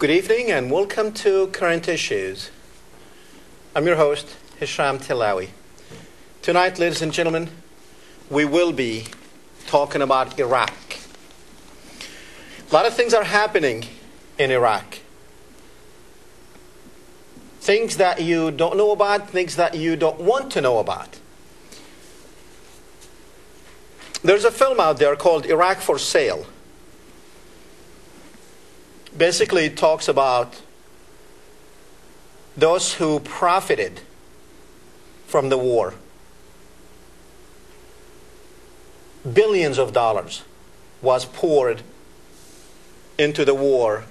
Good evening and welcome to Current Issues. I'm your host, Hesham Tillawi. Tonight, ladies and gentlemen, we will be talking about Iraq. A lot of things are happening in Iraq. Things that you don't know about, things that you don't want to know about. There's a film out there called Iraq for Sale. Basically, it talks about those who profited from the war. Billions of dollars was poured into the war.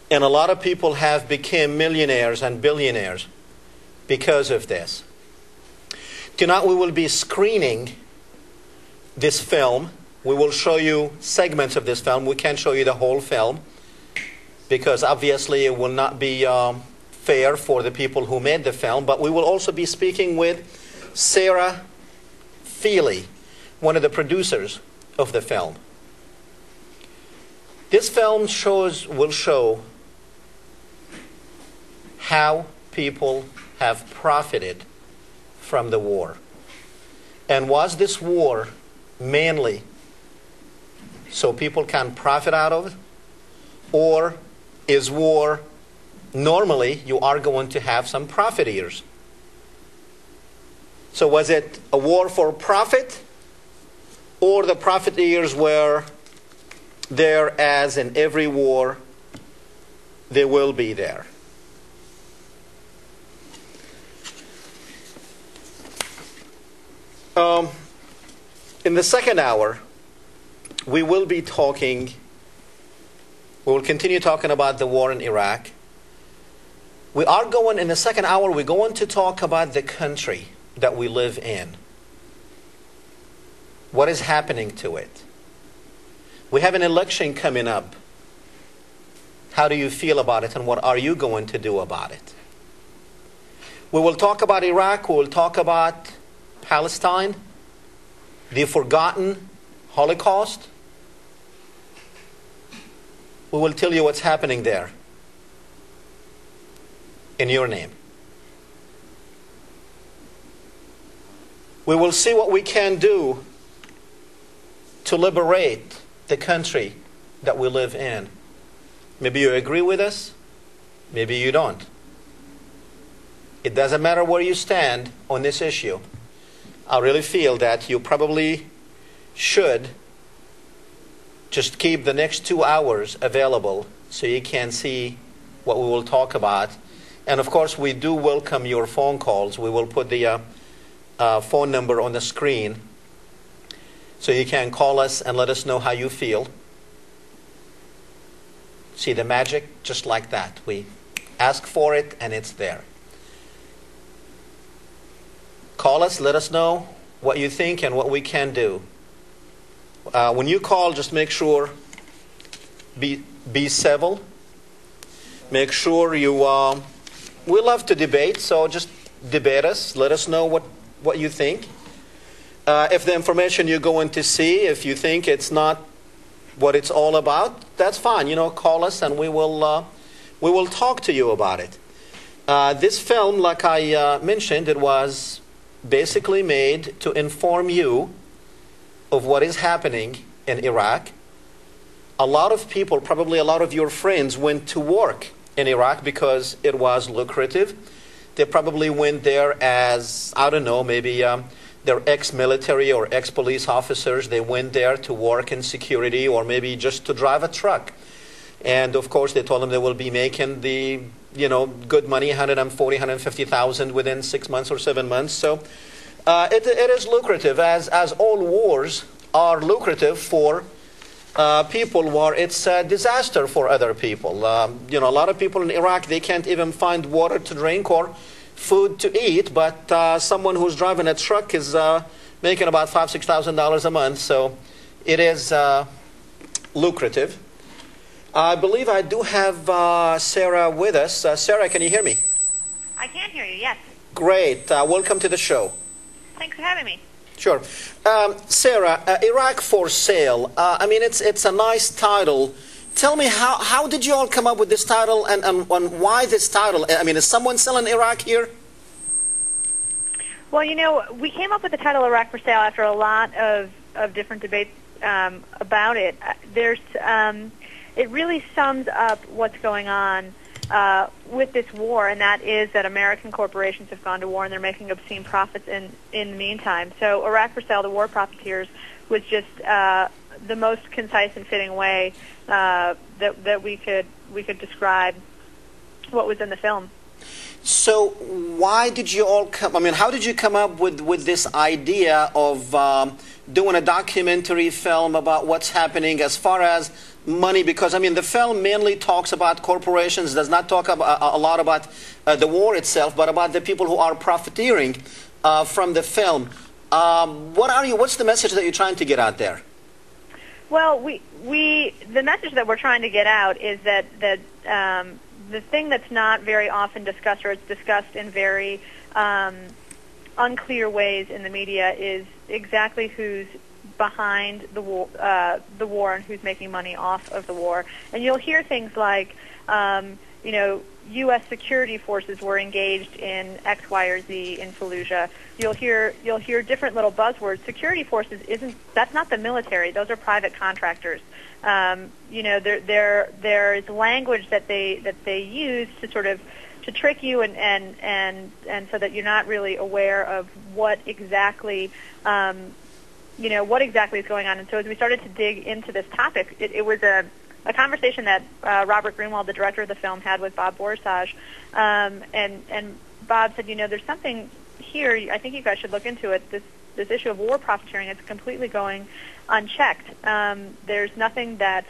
And a lot of people have become millionaires and billionaires because of this. Tonight we will be screening this film. We will show you segments of this film. We can't show you the whole film because obviously it will not be fair for the people who made the film. But we will also be speaking with Sara Feeley, one of the producers of the film. This film will show how people have profited from the war. And was this war mainly so people can profit out of it? Or is war normally you are going to have some profiteers? So was it a war for profit, or the profiteers were there, as in every war they will be there? In the second hour, we will continue talking about the war in Iraq. In the second hour, we're going to talk about the country that we live in. What is happening to it? We have an election coming up. How do you feel about it, and what are you going to do about it? We will talk about Iraq. We will talk about Palestine, the forgotten Holocaust. We will tell you what's happening there in your name. We will see what we can do to liberate the country that we live in. Maybe you agree with us, maybe you don't. It doesn't matter where you stand on this issue. I really feel that you probably should just keep the next 2 hours available so you can see what we will talk about. And of course, we do welcome your phone calls. We will put the phone number on the screen so you can call us and let us know how you feel. See the magic? Just like that. We ask for it and it's there. Call us, let us know what you think and what we can do. When you call, just make sure be civil. Make sure you. We love to debate, so just debate us. Let us know what you think. If the information you're going to see, if you think it's not what it's all about, that's fine. Call us and we will talk to you about it. This film, like I mentioned, it was basically made to inform you of what is happening in Iraq. A lot of people, probably a lot of your friends, went to work in Iraq because it was lucrative. They probably went there as, I don't know, maybe they're ex-military or ex-police officers. They went there to work in security or maybe just to drive a truck. And of course, they told them they will be making the good money, 140, 150,000 within 6 months or 7 months. So it is lucrative, as all wars are lucrative for people where it's a disaster for other people. A lot of people in Iraq, they can't even find water to drink or food to eat, but someone who's driving a truck is making about $5,000, $6,000 a month. So it is lucrative. I believe I do have Sara with us. Sara, can you hear me? I can hear you, yes. Great. Welcome to the show. Thanks for having me. Sure. Sara, Iraq for Sale. I mean, it's a nice title Tell me, how did you all come up with this title, and why this title? I mean, is someone selling Iraq here? Well, we came up with the title Iraq for Sale after a lot of different debates about it. It really sums up what's going on with this war, and that is that American corporations have gone to war and they're making obscene profits in the meantime. So Iraq for Sale, the War Profiteers, was just the most concise and fitting way that we could describe what was in the film. So why did you all come? I mean, how did you come up with this idea of doing a documentary film about what's happening as far as money? Because I mean, the film mainly talks about corporations, does not talk about, a lot about the war itself, but about the people who are profiteering from the film. What's the message that you're trying to get out there? Well, the message that we're trying to get out is that the thing that's not very often discussed, or it's discussed in very unclear ways in the media, is exactly who's behind the war and who's making money off of the war. And you'll hear things like, U.S. security forces were engaged in X, Y, or Z in Fallujah. You'll hear different little buzzwords. Security forces that's not the military. Those are private contractors. There is language that they use to sort of to trick you and so that you're not really aware of what exactly what exactly is going on. And so as we started to dig into this topic, it was a conversation that Robert Greenwald, the director of the film, had with Bob Borsaj, and Bob said, there's something here. I think you guys should look into it. This issue of war profiteering is completely going unchecked. There's nothing that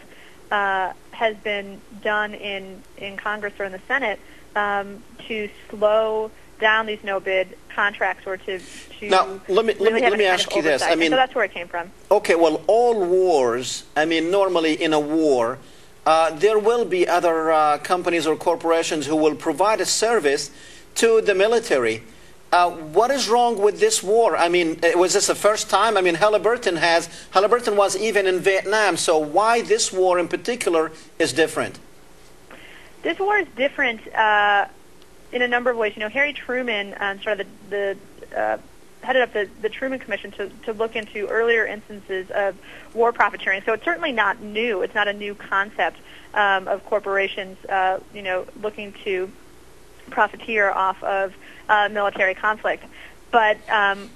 has been done in Congress or in the Senate to slow down these no-bid contracts or to now let me ask you this. I mean, so that's where it came from. Okay, well, all wars. I mean, normally in a war, there will be other companies or corporations who will provide a service to the military. What is wrong with this war? I mean, was this the first time? I mean, Halliburton was even in Vietnam. So why this war in particular is different? This war is different in a number of ways. Harry Truman started headed up the Truman Commission to look into earlier instances of war profiteering. So it's certainly not new. It's not a new concept of corporations, looking to profiteer off of military conflict. But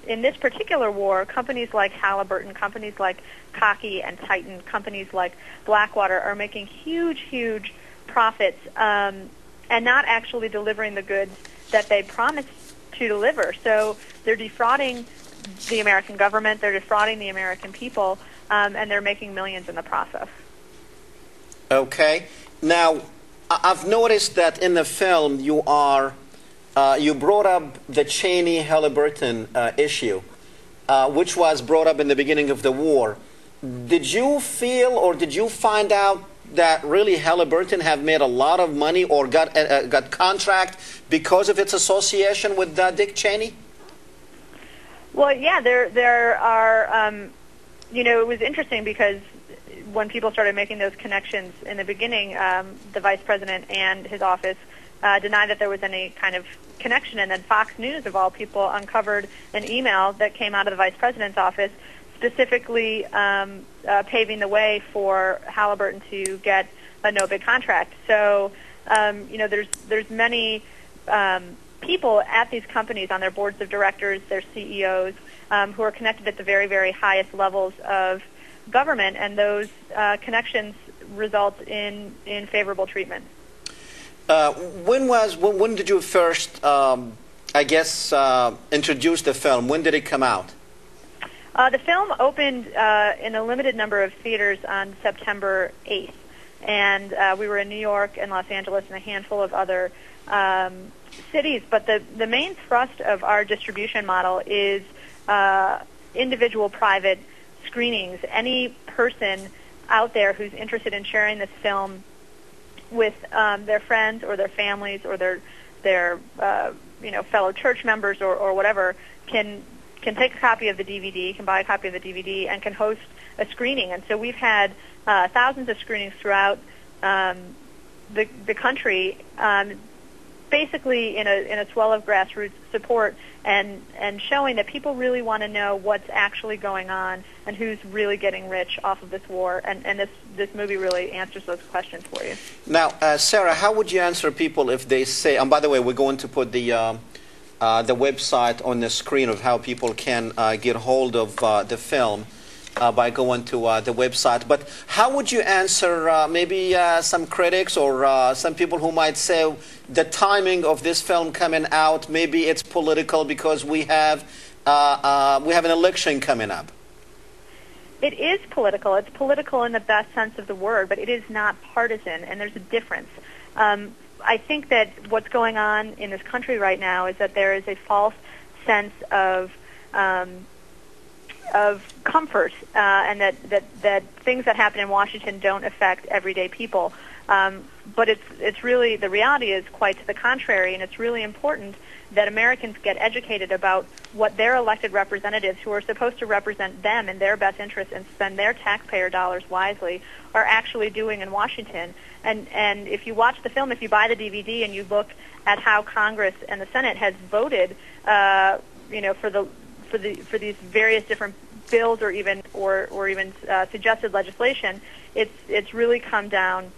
in this particular war, companies like Halliburton, companies like Cockey and Titan, companies like Blackwater are making huge, huge profits and not actually delivering the goods that they promised to deliver. So they're defrauding the American government, they're defrauding the American people, and they're making millions in the process. Okay. Now, I've noticed that in the film you brought up the Cheney-Halliburton issue, which was brought up in the beginning of the war. Did you feel or did you find out that really Halliburton have made a lot of money or got contract because of its association with Dick Cheney? Well, yeah, there are. It was interesting because when people started making those connections in the beginning, the vice president and his office denied that there was any kind of connection, and then Fox News, of all people, uncovered an email that came out of the vice president's office specifically paving the way for Halliburton to get a no-bid contract. So, there's many people at these companies on their boards of directors, their CEOs, who are connected at the very, very highest levels of government, and those connections result in favorable treatment. When did you first, introduce the film? When did it come out? The film opened in a limited number of theaters on September 8th, and we were in New York and Los Angeles and a handful of other cities. But the main thrust of our distribution model is individual private screenings. Any person out there who's interested in sharing this film with their friends or their families or their fellow church members or whatever can take a copy of the DVD, can buy a copy of the DVD, and can host a screening. And so we've had thousands of screenings throughout the country, basically in a swell of grassroots support, and showing that people really want to know what's actually going on and who's really getting rich off of this war. And this movie really answers those questions for you. Now, Sarah, how would you answer people if they say, and by the way, we're going to put the website on the screen of how people can get hold of the film by going to the website. But how would you answer maybe some critics or some people who might say the timing of this film coming out, maybe it's political because we have an election coming up? It is political. It's political in the best sense of the word, but it is not partisan, and there's a difference. I think that what's going on in this country right now is that there is a false sense of comfort, and that things that happen in Washington don't affect everyday people. But it's really, the reality is quite to the contrary, and it's really important that Americans get educated about what their elected representatives, who are supposed to represent them in their best interest and spend their taxpayer dollars wisely, are actually doing in Washington. And if you watch the film, if you buy the DVD and you look at how Congress and the Senate has voted, for these various different bills or even suggested legislation, it's really come down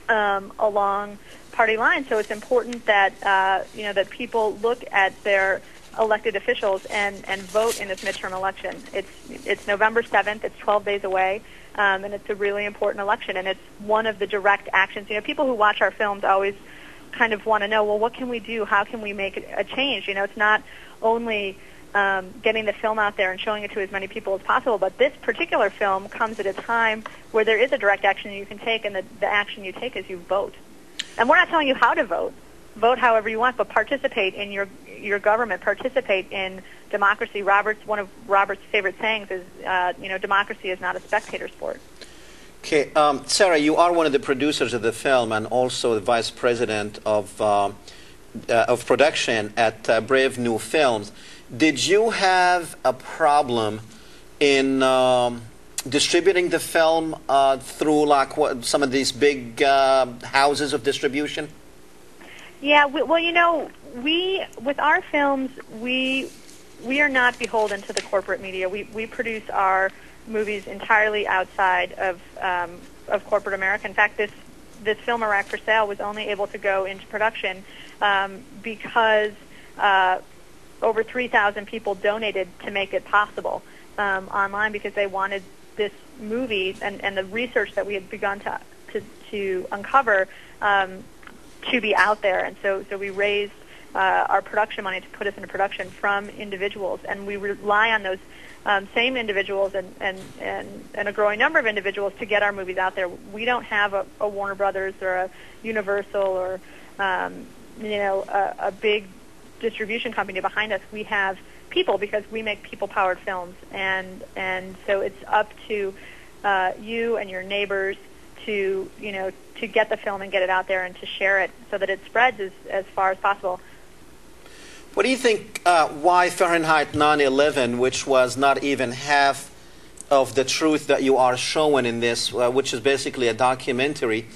along party lines. So it's important that that people look at their elected officials and vote in this midterm election. It's November 7th. It's 12 days away, and it's a really important election. And it's one of the direct actions. People who watch our films always kind of want to know, well, what can we do? How can we make a change? It's not only getting the film out there and showing it to as many people as possible, but this particular film comes at a time where there is a direct action you can take, and the action you take is you vote. And we're not telling you how to vote. Vote however you want, but participate in your government. Participate in democracy. One of Robert's favorite sayings is, democracy is not a spectator sport. Okay, Sarah, you are one of the producers of the film and also the vice president of production at Brave New Films. Did you have a problem in distributing the film through some of these big houses of distribution? Yeah, we with our films, we are not beholden to the corporate media. We produce our movies entirely outside of corporate America. In fact, this film, Iraq for Sale, was only able to go into production because over 3,000 people donated to make it possible online, because they wanted this movie and the research that we had begun to uncover to be out there. And so we raised our production money to put us into production from individuals, and we rely on those same individuals and a growing number of individuals to get our movies out there. We don't have a Warner Brothers or a Universal or a big distribution company behind us. We have people, because we make people-powered films, and so it's up to you and your neighbors to get the film and get it out there and to share it so that it spreads as far as possible. What do you think? Why Fahrenheit 9/11, which was not even half of the truth that you are showing in this, which is basically a documentary,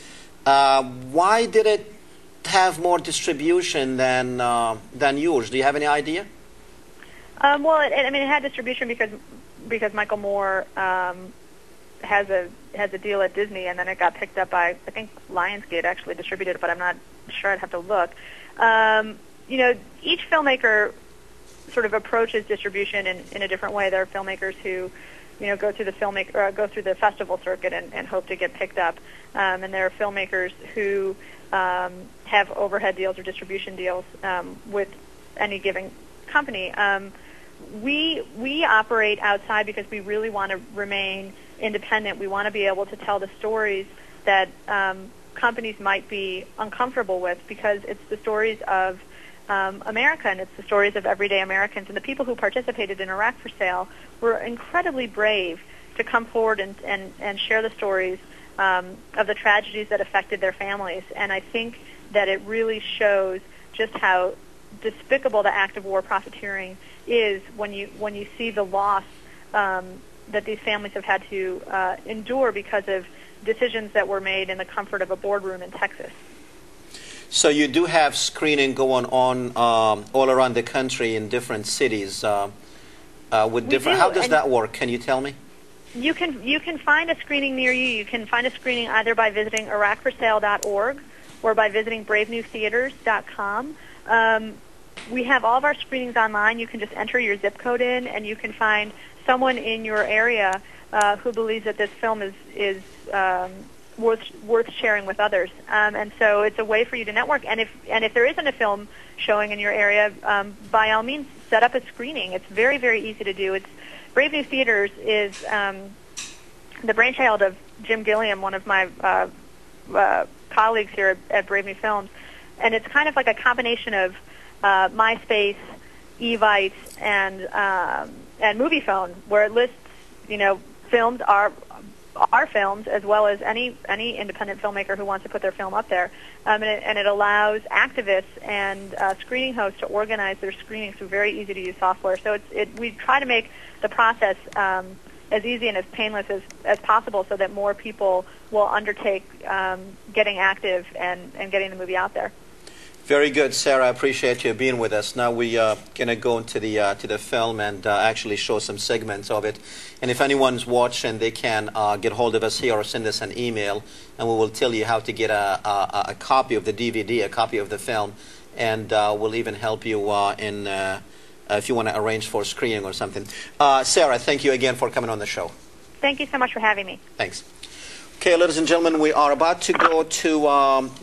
why did it have more distribution than yours? Do you have any idea? Well, it had distribution because Michael Moore has a deal at Disney, and then it got picked up by, I think, Lionsgate actually distributed it, but I'm not sure. I'd have to look. Each filmmaker sort of approaches distribution in a different way. There are filmmakers who go through the festival circuit and hope to get picked up, and there are filmmakers who have overhead deals or distribution deals with any given company. We operate outside because we really want to remain independent. We want to be able to tell the stories that companies might be uncomfortable with, because it's the stories of America, and it's the stories of everyday Americans. And the people who participated in Iraq for Sale were incredibly brave to come forward and share the stories of the tragedies that affected their families. And I think that it really shows just how despicable the act of war profiteering is when you see the loss that these families have had to endure because of decisions that were made in the comfort of a boardroom in Texas. So you do have screening going on all around the country in different cities with different. How does that work? Can you tell me? You can find a screening near you. You can find a screening either by visiting iraqforsale.org or by visiting bravenewtheaters.com. We have all of our screenings online. You can just enter your zip code in, and you can find someone in your area who believes that this film is worth sharing with others. And so it's a way for you to network. And if there isn't a film showing in your area, by all means, set up a screening. It's very, very easy to do. Brave New Theaters is the brainchild of Jim Gilliam, one of my colleagues here at Brave New Films, and it's kind of like a combination of MySpace, Evite, and MoviePhone, where it lists, films are films as well as any independent filmmaker who wants to put their film up there, and it allows activists and screening hosts to organize their screenings through very easy to use software. So we try to make the process as easy and as painless as possible, so that more people will undertake getting active and getting the movie out there. Very good, Sarah. I appreciate you being with us. Now we are going to go into the film and actually show some segments of it. And if anyone's watching, they can get hold of us here or send us an email, and we will tell you how to get a copy of the DVD, a copy of the film, and we'll even help you if you want to arrange for screening or something. Sarah, thank you again for coming on the show. Thank you so much for having me. Thanks. Okay, ladies and gentlemen, we are about to go to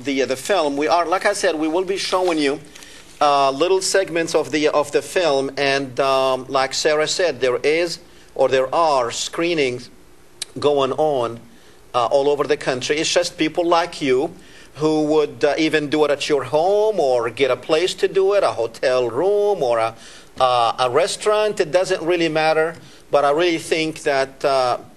the film. We are, like I said, we will be showing you little segments of the film, and like Sarah said, there are screenings going on all over the country. It's just people like you who would even do it at your home or get a place to do it, a hotel room or a restaurant. It doesn't really matter, but I really think that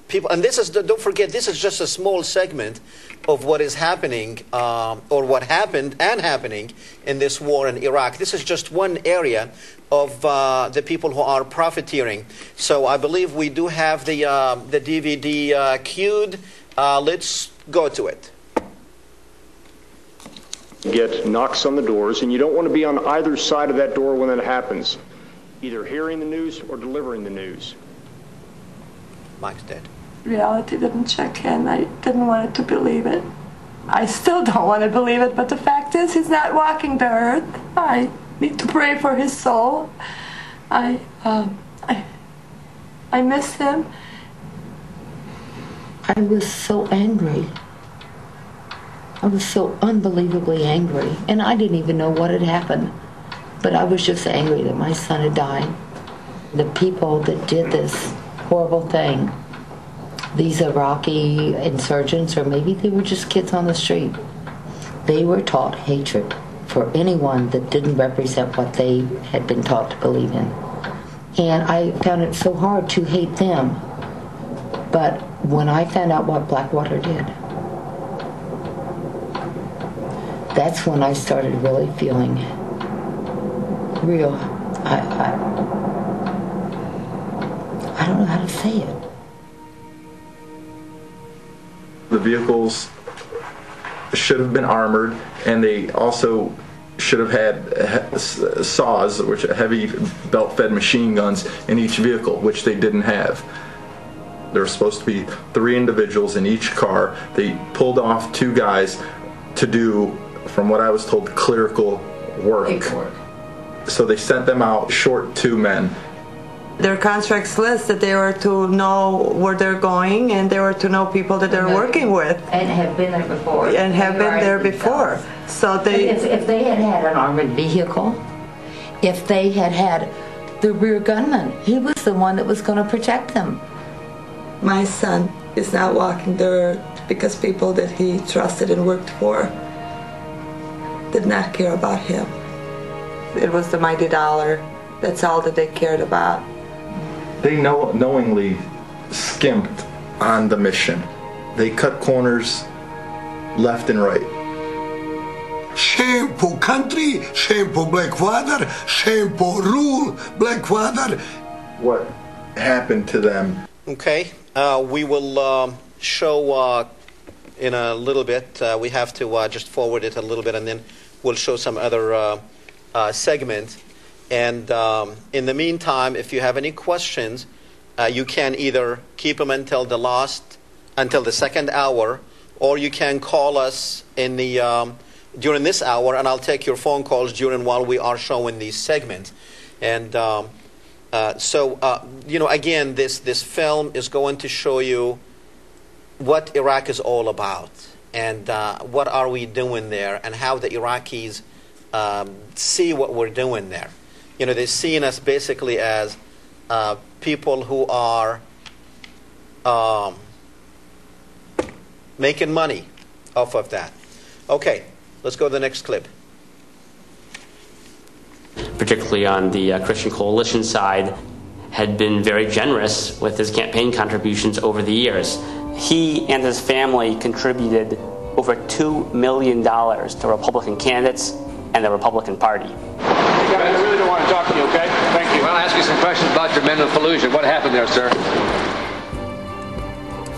people, and don't forget, this is just a small segment of what is happening or what happened and happening in this war in Iraq. This is just one area of the people who are profiteering. So I believe we do have the DVD queued. Let's go to it. Get knocks on the doors, and you don't want to be on either side of that door when that happens, either hearing the news or delivering the news. Mike's dead. Reality didn't check in. I didn't want to believe it. I still don't want to believe it, but the fact is he's not walking the earth. I need to pray for his soul. I miss him. I was so angry. I was so unbelievably angry, and I didn't even know what had happened. But I was just angry that my son had died. The people that did this horrible thing, these Iraqi insurgents, or maybe they were just kids on the street, they were taught hatred for anyone that didn't represent what they had been taught to believe in. And I found it so hard to hate them. But when I found out what Blackwater did, that's when I started really feeling real. I don't know how to say it. The vehicles should have been armored, and they also should have had saws, which are heavy belt-fed machine guns, in each vehicle, which they didn't have. There were supposed to be 3 individuals in each car. They pulled off 2 guys to do, from what I was told, clerical work. So they sent them out short 2 men. Their contracts list that they were to know where they're going, and they were to know people that they're working with. And have been there before. And have been there before. So they... If they had had an armored vehicle, if they had had the rear gunman, he was the one that was going to protect them. My son is not walking the earth because people that he trusted and worked for did not care about him. It was the mighty dollar. That's all that they cared about. They knowingly skimped on the mission. They cut corners left and right. Shameful country, shameful Blackwater, shameful rule, Blackwater. What happened to them? Okay, we will show in a little bit. We have to just forward it a little bit, and then we'll show some other segment. And in the meantime, if you have any questions, you can either keep them until the second hour, or you can call us in the during this hour, and I'll take your phone calls during while we are showing these segments. And again, this film is going to show you what Iraq is all about, and what are we doing there, and how the Iraqis see what we're doing there. They're seeing us basically as people who are making money off of that. Okay, let's go to the next clip. Particularly on the Christian Coalition side, had been very generous with his campaign contributions over the years. He and his family contributed over $2 million to Republican candidates and the Republican Party. Hey guys, I really don't want to talk to you, okay? Thank you. Well, I'll ask you some questions about your men in Fallujah. What happened there, sir?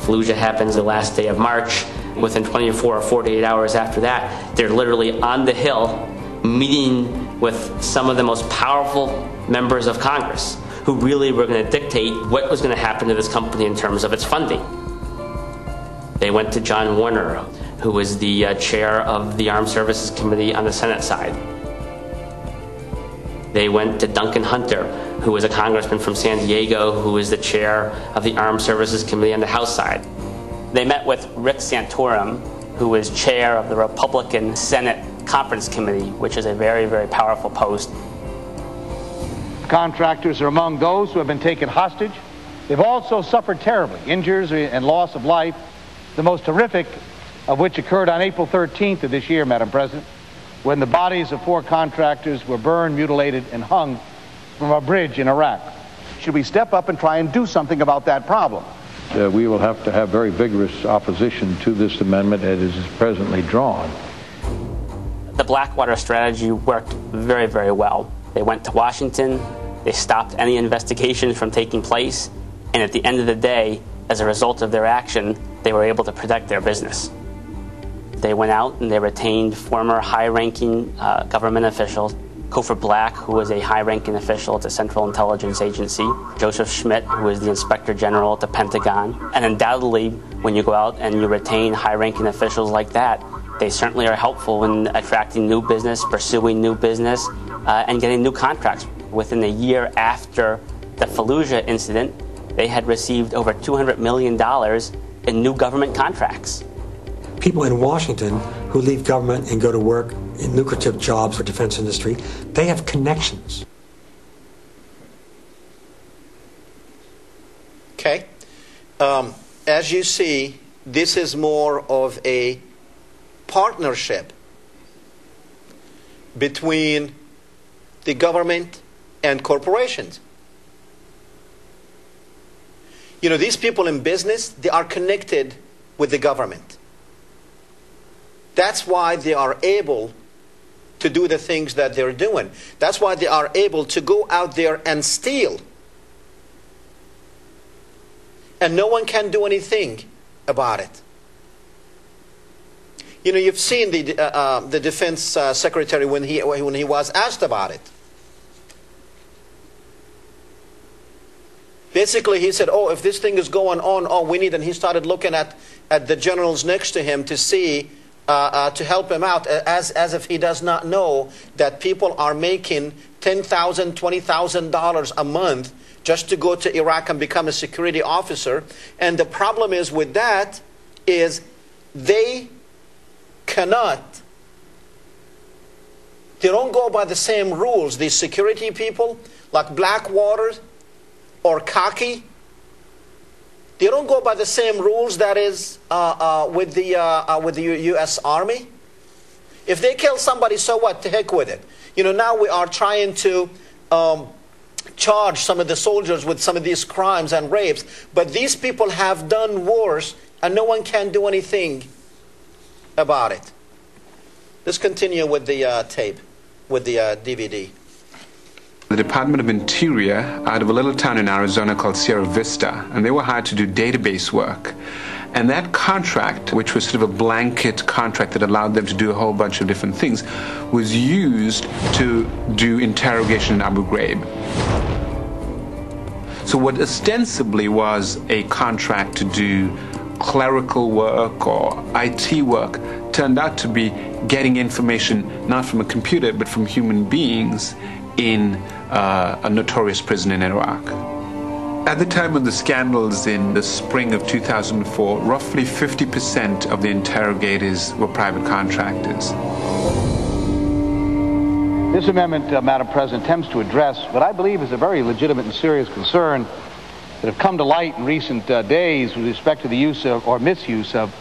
Fallujah happens the last day of March. Within 24 or 48 hours after that, they're literally on the Hill meeting with some of the most powerful members of Congress who really were going to dictate what was going to happen to this company in terms of its funding. They went to John Warner, who was the chair of the Armed Services Committee on the Senate side. They went to Duncan Hunter, who was a congressman from San Diego, who was the chair of the Armed Services Committee on the House side. They met with Rick Santorum, who was chair of the Republican Senate Conference Committee, which is a very, very powerful post. Contractors are among those who have been taken hostage. They've also suffered terribly, injuries and loss of life, the most horrific of which occurred on April 13th of this year, Madam President, when the bodies of 4 contractors were burned, mutilated, and hung from a bridge in Iraq. Should we step up and try and do something about that problem? We will have to have very vigorous opposition to this amendment as it is presently drawn. The Blackwater strategy worked very, very well. They went to Washington, they stopped any investigations from taking place, and at the end of the day, as a result of their action, they were able to protect their business. They went out and they retained former high-ranking government officials, Kofor Black, who was a high-ranking official at the Central Intelligence Agency, Joseph Schmidt, who was the Inspector General at the Pentagon. And undoubtedly, when you go out and you retain high-ranking officials like that, they certainly are helpful in attracting new business, pursuing new business, and getting new contracts. Within a year after the Fallujah incident, they had received over $200 million in new government contracts. People in Washington who leave government and go to work in lucrative jobs for defense industry, they have connections. Okay. As you see, this is more of a partnership between the government and corporations. These people in business, they are connected with the government. That's why they are able to do the things that they're doing. That's why they are able to go out there and steal. And no one can do anything about it. You've seen the defense secretary when he was asked about it. Basically, he said, "Oh, if this thing is going on, all we need," and he started looking at the generals next to him to see, to help him out, as if he does not know that people are making $10,000, $20,000 a month just to go to Iraq and become a security officer. And the problem is with that is they cannot, they don't go by the same rules. These security people, like Blackwater or Khaki, they don't go by the same rules that is with the U.S. Army. If they kill somebody, so what? To heck with it. Now we are trying to charge some of the soldiers with some of these crimes and rapes, but these people have done worse, and no one can do anything about it. Let's continue with the tape, with the DVD. The Department of Interior out of a little town in Arizona called Sierra Vista, and they were hired to do database work. And that contract, which was sort of a blanket contract that allowed them to do a whole bunch of different things, was used to do interrogation in Abu Ghraib. So what ostensibly was a contract to do clerical work or IT work turned out to be getting information not from a computer but from human beings in a notorious prison in Iraq. At the time of the scandals in the spring of 2004, roughly 50% of the interrogators were private contractors. This amendment, Madam President, attempts to address what I believe is a very legitimate and serious concern that have come to light in recent days with respect to the use of or misuse of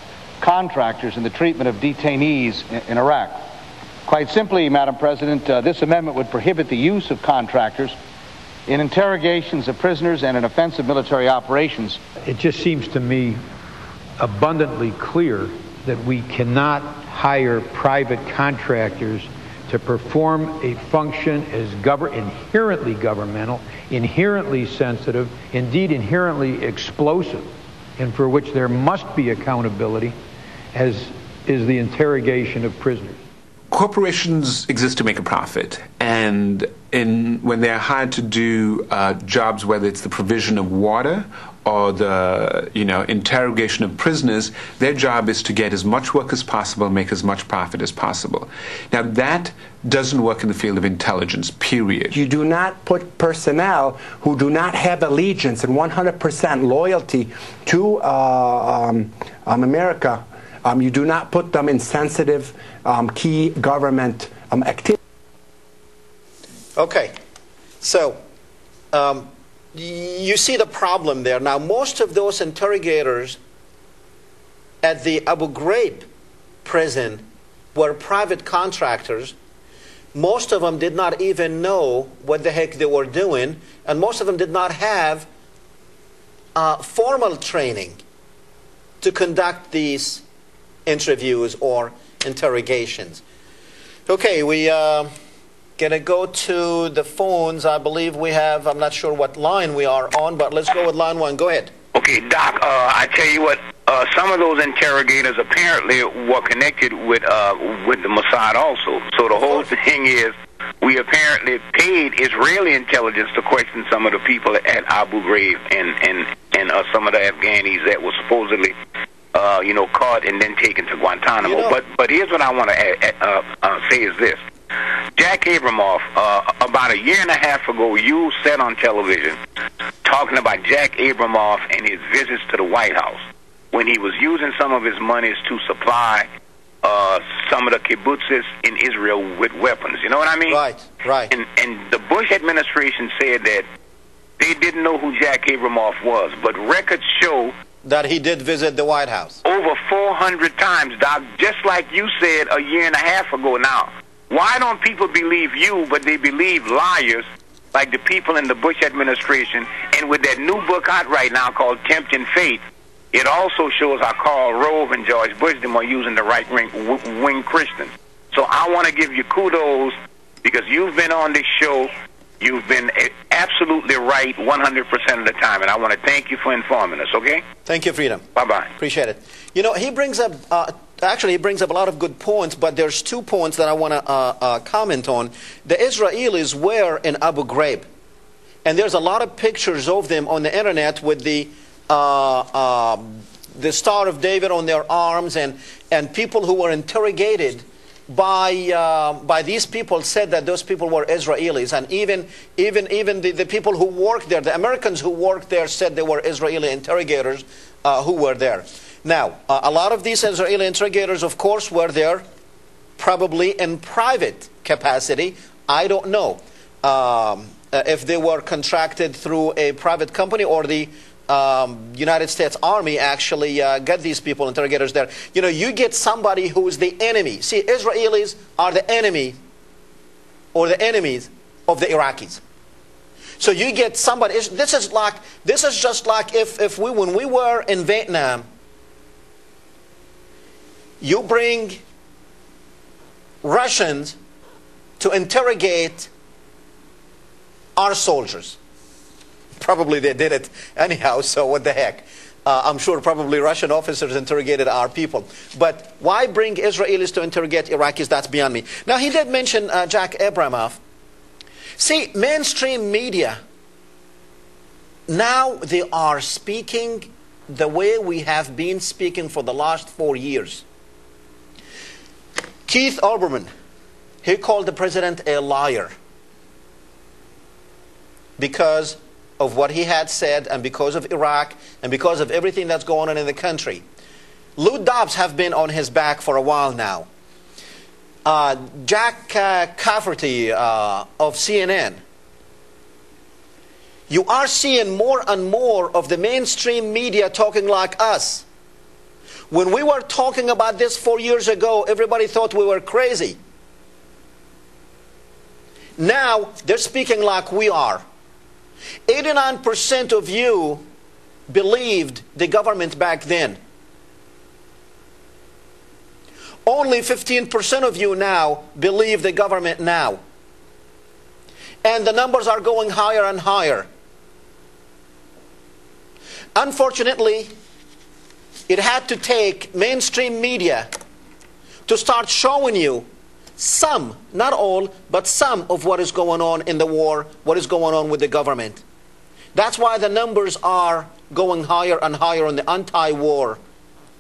contractors in the treatment of detainees in Iraq. Quite simply, Madam President, this amendment would prohibit the use of contractors in interrogations of prisoners and in offensive military operations. It just seems to me abundantly clear that we cannot hire private contractors to perform a function as inherently governmental, inherently sensitive, indeed inherently explosive, and for which there must be accountability, as is the interrogation of prisoners. Corporations exist to make a profit, and when they're hired to do jobs, whether it's the provision of water or the interrogation of prisoners, their job is to get as much work as possible, make as much profit as possible. Now that doesn't work in the field of intelligence, period. You do not put personnel who do not have allegiance and 100% loyalty to America. You do not put them in sensitive key government activities. Okay, so you see the problem there. Now, most of those interrogators at the Abu Ghraib prison were private contractors. Most of them did not even know what the heck they were doing, and most of them did not have formal training to conduct these interviews or interrogations. Okay, we gonna go to the phones. I believe we have, I'm not sure what line we are on, but let's go with line one. Go ahead. Okay, Doc, I tell you what, some of those interrogators apparently were connected with the Mossad also. So the whole thing is, we apparently paid Israeli intelligence to question some of the people at Abu Ghraib and some of the Afghanis that were supposedly caught and then taken to Guantanamo. But here's what I want to say is this. Jack Abramoff, about a year and a half ago, you said on television talking about Jack Abramoff and his visits to the White House when he was using some of his monies to supply some of the kibbutzes in Israel with weapons. You know what I mean? Right. And the Bush administration said that they didn't know who Jack Abramoff was, but records show that he did visit the White House over 400 times, Doc, just like you said a year and a half ago. Now, why don't people believe you, but they believe liars like the people in the Bush administration? And with that new book out right now called Tempting Fate, it also shows how Karl Rove and George Bush are using the right-wing Christians. So I want to give you kudos because you've been on this show. You've been absolutely right 100% of the time, and I want to thank you for informing us, okay? Thank you, Freedom. Bye-bye. Appreciate it. You know, he brings up, actually, he brings up a lot of good points, but there's 2 points that I want to comment on. The Israelis were in Abu Ghraib, and there's a lot of pictures of them on the internet with the Star of David on their arms, and people who were interrogated by these people said that those people were Israelis, and even the people who worked there, the Americans who worked there, said they were Israeli interrogators who were there. Now, a lot of these Israeli interrogators, of course, were there probably in private capacity. I don't know if they were contracted through a private company or the United States Army actually get these people, interrogators there. You know, you get somebody who is the enemy. See, Israelis are the enemy or the enemies of the Iraqis. So you get somebody, this is just like if when we were in Vietnam, you bring Russians to interrogate our soldiers. Probably they did it anyhow, so what the heck. I'm sure probably Russian officers interrogated our people. But why bring Israelis to interrogate Iraqis? That's beyond me. Now, he did mention Jack Abramoff. See, mainstream media, now they are speaking the way we have been speaking for the last 4 years. Keith Olbermann, he called the president a liar because of what he had said and because of Iraq and because of everything that's going on in the country. Lou Dobbs have been on his back for a while now. Jack Cafferty of CNN. You are seeing more and more of the mainstream media talking like us. When we were talking about this 4 years ago, everybody thought we were crazy. Now, they're speaking like we are. 89% of you believed the government back then. Only 15% of you now believe the government now. And the numbers are going higher and higher. Unfortunately, it had to take mainstream media to start showing you some, not all, but some of what is going on in the war, what is going on with the government. That's why the numbers are going higher and higher on the anti-war.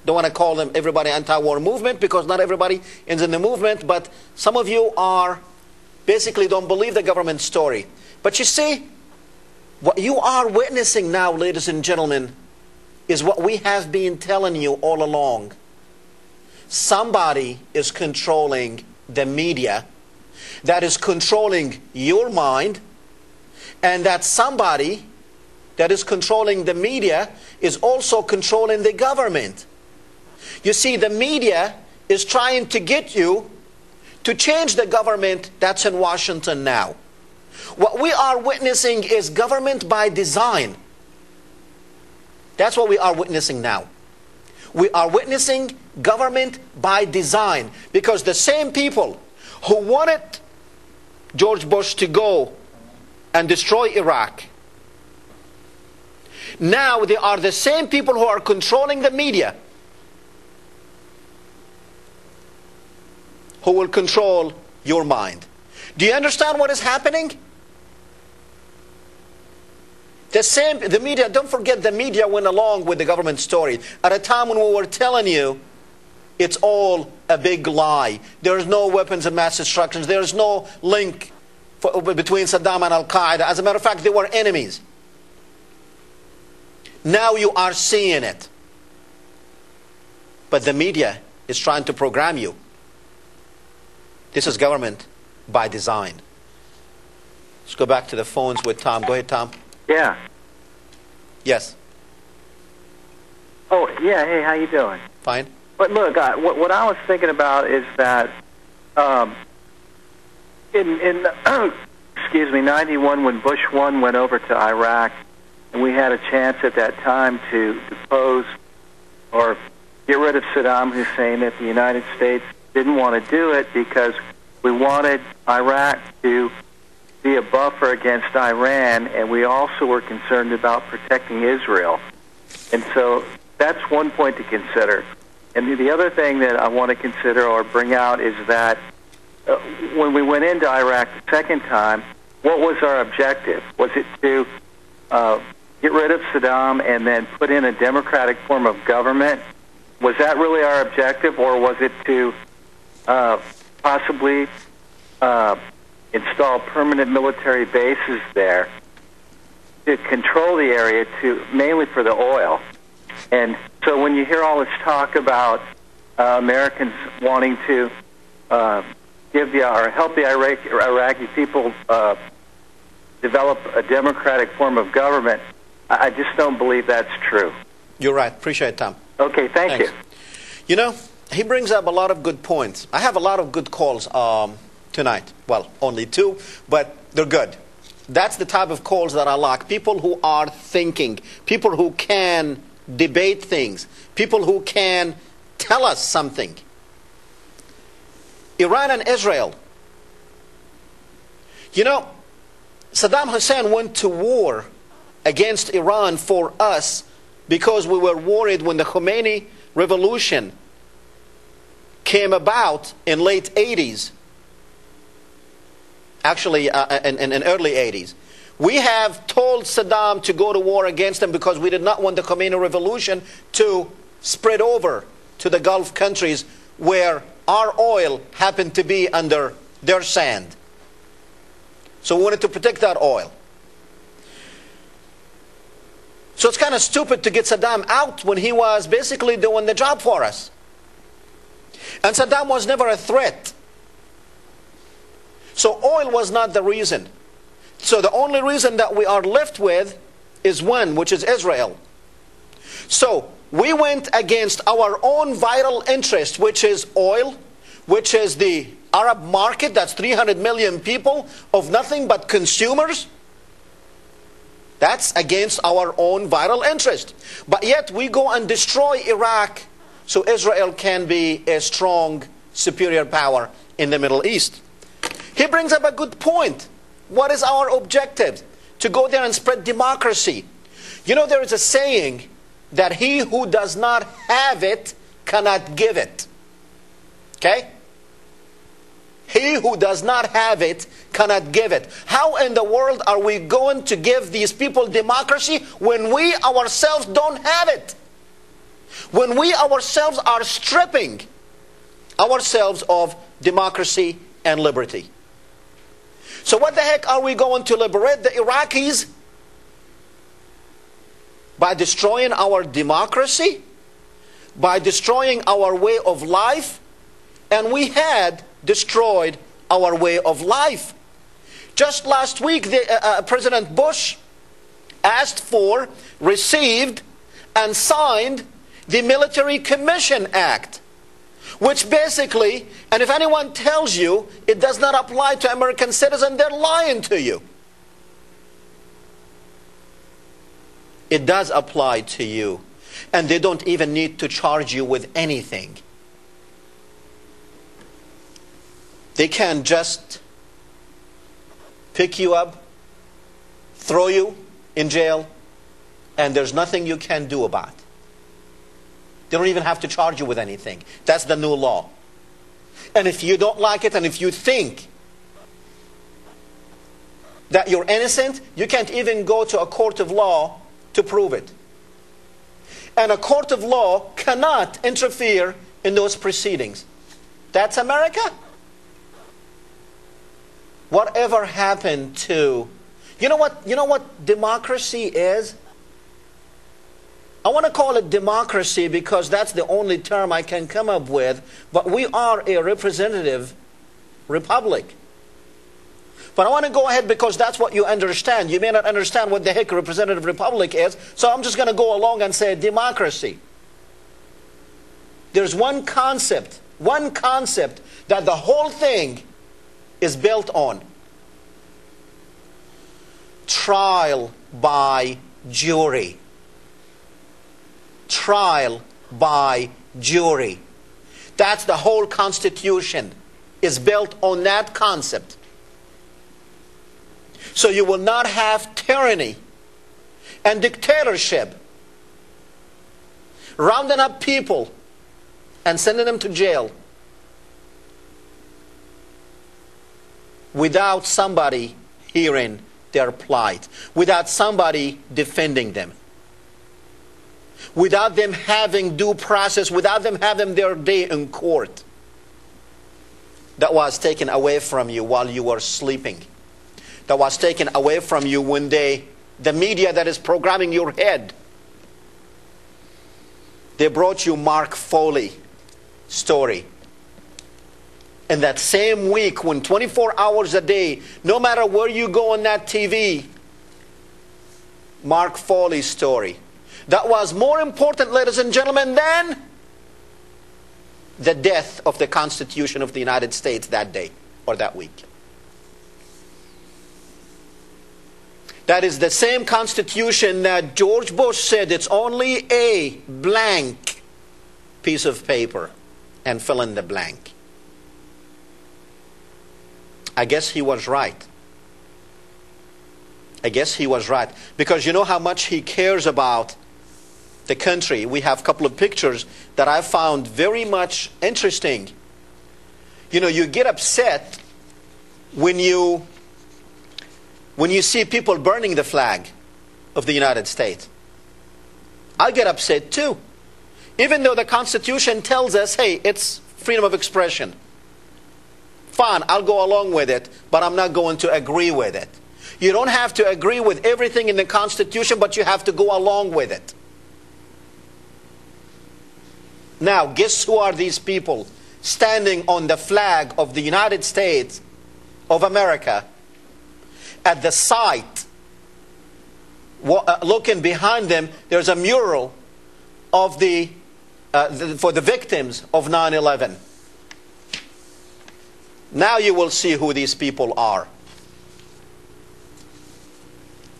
Don't want to call them everybody anti-war movement because not everybody is in the movement, but some of you are basically don't believe the government story. But you see, what you are witnessing now, ladies and gentlemen, is what we have been telling you all along. Somebody is controlling the media, that is controlling your mind, and that somebody that is controlling the media is also controlling the government. You see, the media is trying to get you to change the government that's in Washington now. What we are witnessing is government by design. That's what we are witnessing now. We are witnessing government by design because the same people who wanted George Bush to go and destroy Iraq, now they are the same people who are controlling the media who will control your mind. Do you understand what is happening? The media, don't forget the media went along with the government story at a time when we were telling you it's all a big lie. There is no weapons of mass destruction. There is no link between Saddam and Al-Qaeda. As a matter of fact, they were enemies. Now you are seeing it. But the media is trying to program you. This is government by design. Let's go back to the phones with Tom. Go ahead, Tom. Yeah. Yes. Oh, yeah. Hey, how you doing? Fine. But look, what I was thinking about is that in excuse me, 91, when Bush 1 went over to Iraq, and we had a chance at that time to depose or get rid of Saddam Hussein, that the United States didn't want to do it because we wanted Iraq to be a buffer against Iran, and we also were concerned about protecting Israel. And so that's one point to consider. And the other thing that I want to consider or bring out is that when we went into Iraq the second time, what was our objective? Was it to get rid of Saddam and then put in a democratic form of government? Was that really our objective, or was it to possibly install permanent military bases there to control the area, to mainly for the oil? And so when you hear all this talk about Americans wanting to give the or help the Iraqi people develop a democratic form of government, I just don't believe that's true. You're right. Appreciate it, Tom. Okay, thanks. You. You know, he brings up a lot of good points. I have a lot of good calls tonight. Well, only 2, but they're good. That's the type of calls that I like. People who are thinking, people who can debate things, people who can tell us something. Iran and Israel. You know, Saddam Hussein went to war against Iran for us because we were worried when the Khomeini revolution came about in late 80s, actually in early 80s. We have told Saddam to go to war against them because we did not want the Khomeini revolution to spread over to the Gulf countries where our oil happened to be under their sand. So we wanted to protect that oil. So it's kind of stupid to get Saddam out when he was basically doing the job for us. And Saddam was never a threat. So oil was not the reason. So the only reason that we are left with is one, which is Israel. So we went against our own vital interest, which is oil, which is the Arab market, that's 300 million people of nothing but consumers. That's against our own vital interest. But yet we go and destroy Iraq so Israel can be a strong, superior power in the Middle East. He brings up a good point. What is our objective? To go there and spread democracy. You know, there is a saying that he who does not have it cannot give it. Okay? He who does not have it cannot give it. How in the world are we going to give these people democracy when we ourselves don't have it? When we ourselves are stripping ourselves of democracy and liberty. So what the heck are we going to liberate the Iraqis? By destroying our democracy? By destroying our way of life? And we had destroyed our way of life. Just last week, President Bush asked for, received, and signed the Military Commission Act, which basically, and if anyone tells you it does not apply to American citizens, they're lying to you. It does apply to you, and they don't even need to charge you with anything. They can just pick you up, throw you in jail, and there's nothing you can do about it. They don't even have to charge you with anything. That's the new law. And if you don't like it, and if you think that you're innocent, you can't even go to a court of law to prove it. And a court of law cannot interfere in those proceedings. That's America? Whatever happened to, you know what democracy is? I want to call it democracy because that's the only term I can come up with, but we are a representative republic. But I want to go ahead because that's what you understand. You may not understand what the heck a representative republic is, so I'm just going to go along and say democracy. There's one concept that the whole thing is built on. Trial by jury. Trial by jury. That's the whole Constitution is built on that concept. So you will not have tyranny and dictatorship, rounding up people and sending them to jail without somebody hearing their plight, without somebody defending them, without them having due process, without them having their day in court that was taken away from you while you were sleeping, that was taken away from you when the media that is programming your head, they brought you Mark Foley story. In that same week, when 24 hours a day, no matter where you go on that TV, Mark Foley's story. That was more important, ladies and gentlemen, than the death of the Constitution of the United States that day or that week. That is the same Constitution that George Bush said it's only a blank piece of paper and fill in the blank. I guess he was right. I guess he was right. Because you know how much he cares about the country, we have a couple of pictures that I found very much interesting. You know, you get upset when you see people burning the flag of the United States. I get upset too. Even though the Constitution tells us, hey, it's freedom of expression. Fine, I'll go along with it, but I'm not going to agree with it. You don't have to agree with everything in the Constitution, but you have to go along with it. Now, guess who are these people standing on the flag of the United States of America at the site? Looking behind them, there's a mural of for the victims of 9/11. Now you will see who these people are.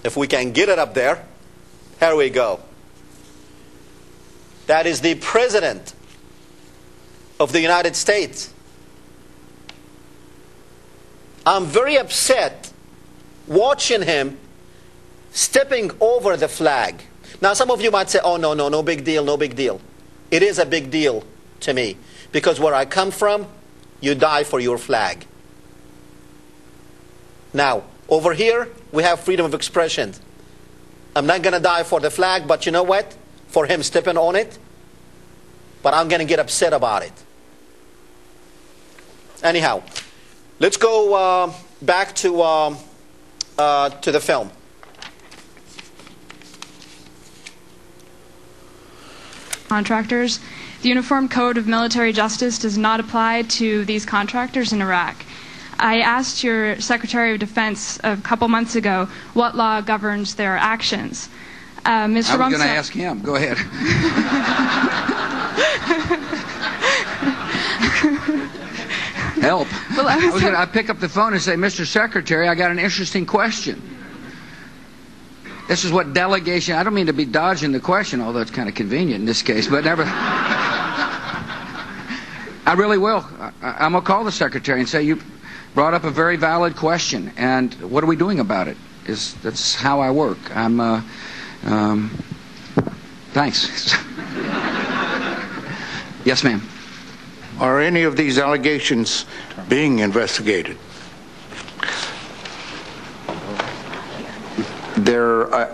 If we can get it up there, here we go. That is the President of the United States. I'm very upset watching him stepping over the flag. Now some of you might say, oh no big deal, no big deal. It is a big deal to me, because where I come from, you die for your flag. Now, over here, we have freedom of expression. I'm not going to die for the flag, but you know what? For him stepping on it, but I'm going to get upset about it. Anyhow, let's go back to the film. Contractors. The Uniform Code of Military Justice does not apply to these contractors in Iraq. I asked your Secretary of Defense a couple months ago what law governs their actions. Mr. I was going to ask him. Go ahead. Help. Well, I pick up the phone and say, Mr. Secretary, I got an interesting question. This is what delegation, I don't mean to be dodging the question, although it's kind of convenient in this case, but never. I really will. I'm going to call the Secretary and say, you brought up a very valid question, and what are we doing about it? That's how I work. Thanks. Yes, ma'am. Are any of these allegations being investigated?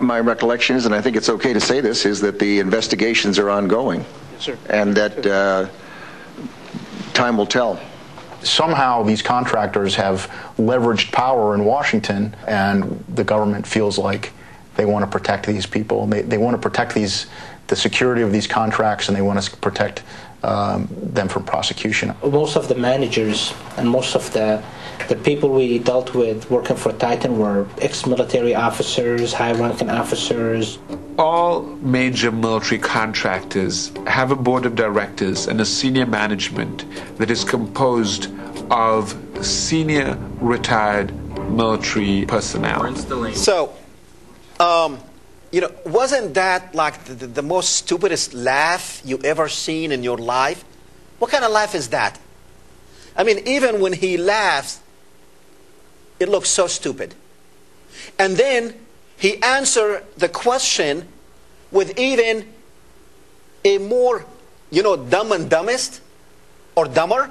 My recollection is, and I think it's okay to say this, is that the investigations are ongoing. Yes, sir. And that time will tell. Somehow these contractors have leveraged power in Washington, and the government feels like they want to protect these people. They want to protect the security of these contracts, and they want to protect them from prosecution. Most of the managers and most of the people we dealt with working for Titan were ex-military officers, high-ranking officers. All major military contractors have a board of directors and a senior management that is composed of senior retired military personnel. So, wasn't that like the most stupidest laugh you ever seen in your life? What kind of laugh is that? I mean, even when he laughs, it looks so stupid. And then he answered the question with even a more, dumb and dumbest or dumber.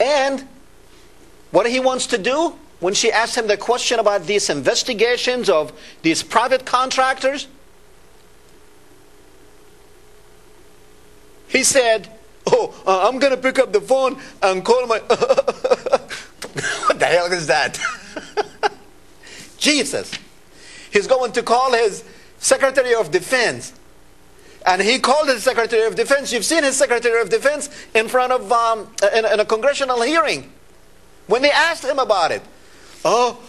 And what he wants to do when she asked him the question about these investigations of these private contractors, he said, I'm going to pick up the phone and call my... What the hell is that? Jesus. He's going to call his Secretary of Defense. And he called his Secretary of Defense. You've seen his Secretary of Defense in front of, in a congressional hearing. When they asked him about it. Well,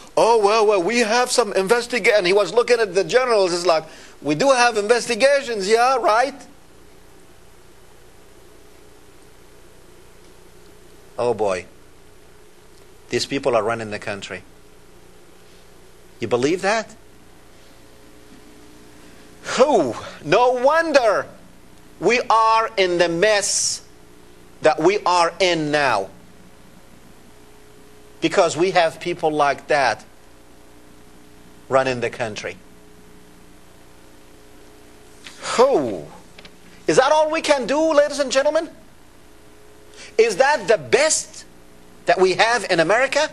we have some investigation. And he was looking at the generals. It's like, we do have investigations, yeah, right? Oh boy, these people are running the country. You believe that? No wonder we are in the mess that we are in now. Because we have people like that running the country. Oh, is that all we can do, ladies and gentlemen? Is that the best that we have in America?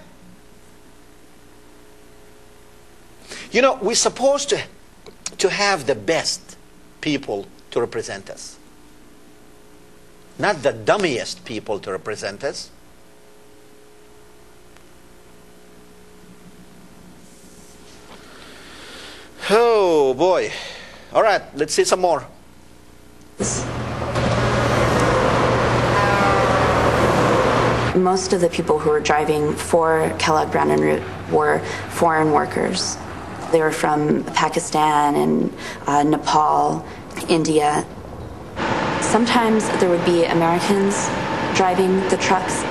You know, we're supposed to have the best people to represent us, not the dummiest people to represent us. Oh boy. All right, let's see some more. Most of the people who were driving for Kellogg Brown and Root were foreign workers. They were from Pakistan and Nepal, India. Sometimes there would be Americans driving the trucks,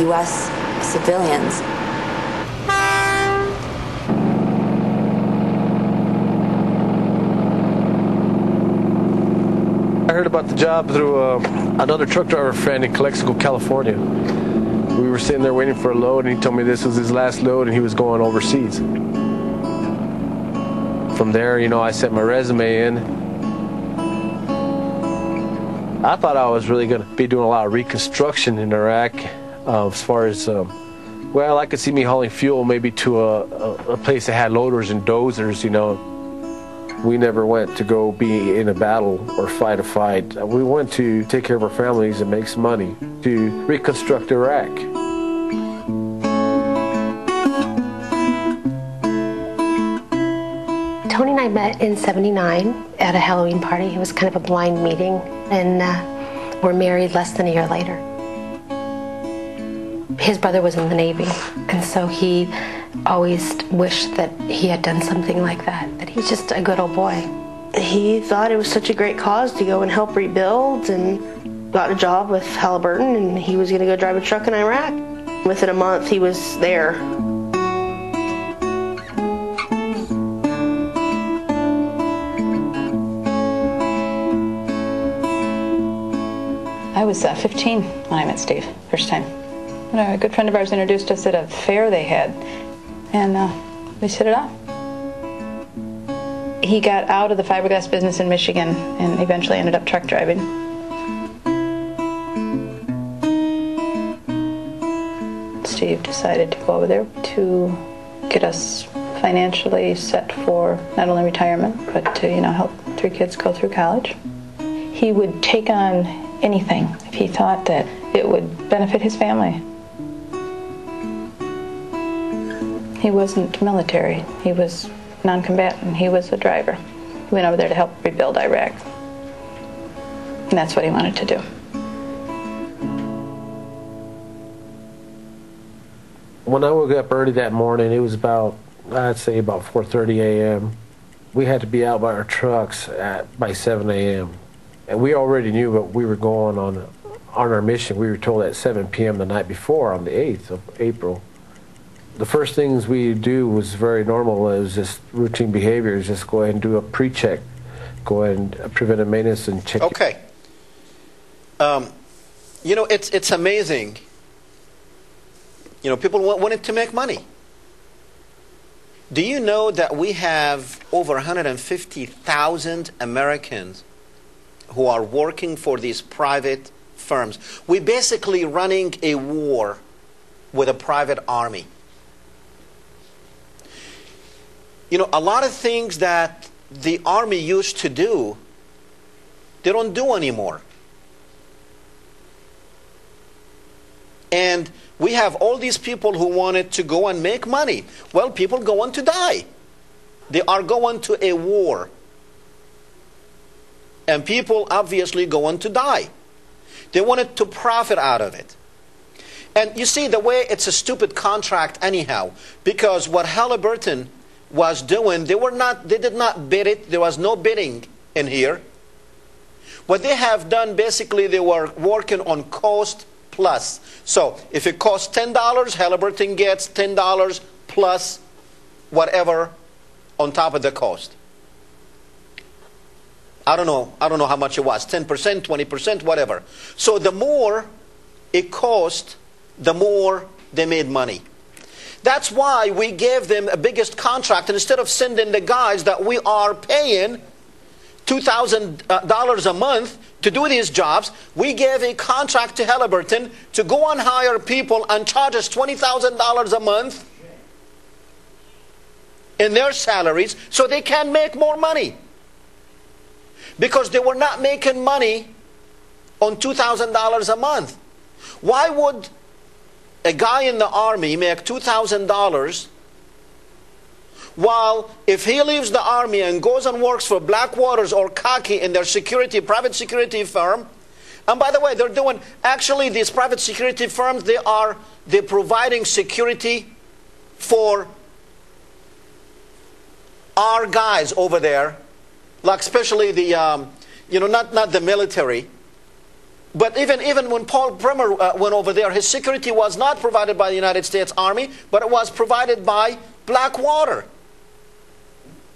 U.S. civilians. I heard about the job through another truck driver friend in Calexico, California. We were sitting there waiting for a load, and he told me this was his last load and he was going overseas. From there, you know, I sent my resume in. I thought I was really going to be doing a lot of reconstruction in Iraq as far as, well, I could see me hauling fuel maybe to a place that had loaders and dozers, you know. We never went to go be in a battle or fight a fight. We went to take care of our families and make some money to reconstruct Iraq. Tony and I met in '79 at a Halloween party. It was kind of a blind meeting, and we're married less than a year later. His brother was in the Navy, and so he always wished that he had done something like that, that he's just a good old boy. He thought it was such a great cause to go and help rebuild, and got a job with Halliburton, and he was going to go drive a truck in Iraq. Within a month, he was there. I was 15 when I met Steve, first time. A good friend of ours introduced us at a fair they had, and we hit it off. He got out of the fiberglass business in Michigan and eventually ended up truck driving. Steve decided to go over there to get us financially set for not only retirement, but to, you know, help 3 kids go through college. He would take on anything if he thought that it would benefit his family. He wasn't military. He was non-combatant. He was a driver. He went over there to help rebuild Iraq. And that's what he wanted to do. When I woke up early that morning, it was about, I'd say about 4:30 a.m. We had to be out by our trucks by 7 a.m. And we already knew what we were going on our mission. We were told at 7 p.m. the night before, on the 8th of April. The first things we do was very normal. It was just routine behaviors. Just go ahead and do a pre-check. Go ahead and preventive maintenance and check. Okay. You know, it's amazing. You know, people wanted to make money. Do you know that we have over 150,000 Americans who are working for these private firms? We're basically running a war with a private army. You know, a lot of things that the army used to do, they don't do anymore. And we have all these people who wanted to go and make money. Well, people go on to die. They are going to a war. And people obviously go on to die. They wanted to profit out of it. And you see, the way it's a stupid contract anyhow, because what Halliburton was doing, they did not bid it. There was no bidding in here. What they have done, basically, they were working on cost plus. So if it costs $10, Halliburton gets $10 plus whatever on top of the cost. I don't know how much it was, 10%, 20%, whatever. So the more it cost, the more they made money. That's why we gave them a biggest contract. And instead of sending the guys that we are paying $2,000 a month to do these jobs, we gave a contract to Halliburton to go and hire people and charge us $20,000 a month in their salaries so they can make more money. Because they were not making money on $2,000 a month. Why would a guy in the army make $2,000 while if he leaves the army and goes and works for Blackwaters or Khaki in their private security firm, and by the way, they're doing, actually these private security firms, they're providing security for our guys over there, like especially the, not the military. But even when Paul Bremer went over there, his security was not provided by the United States Army, but it was provided by Blackwater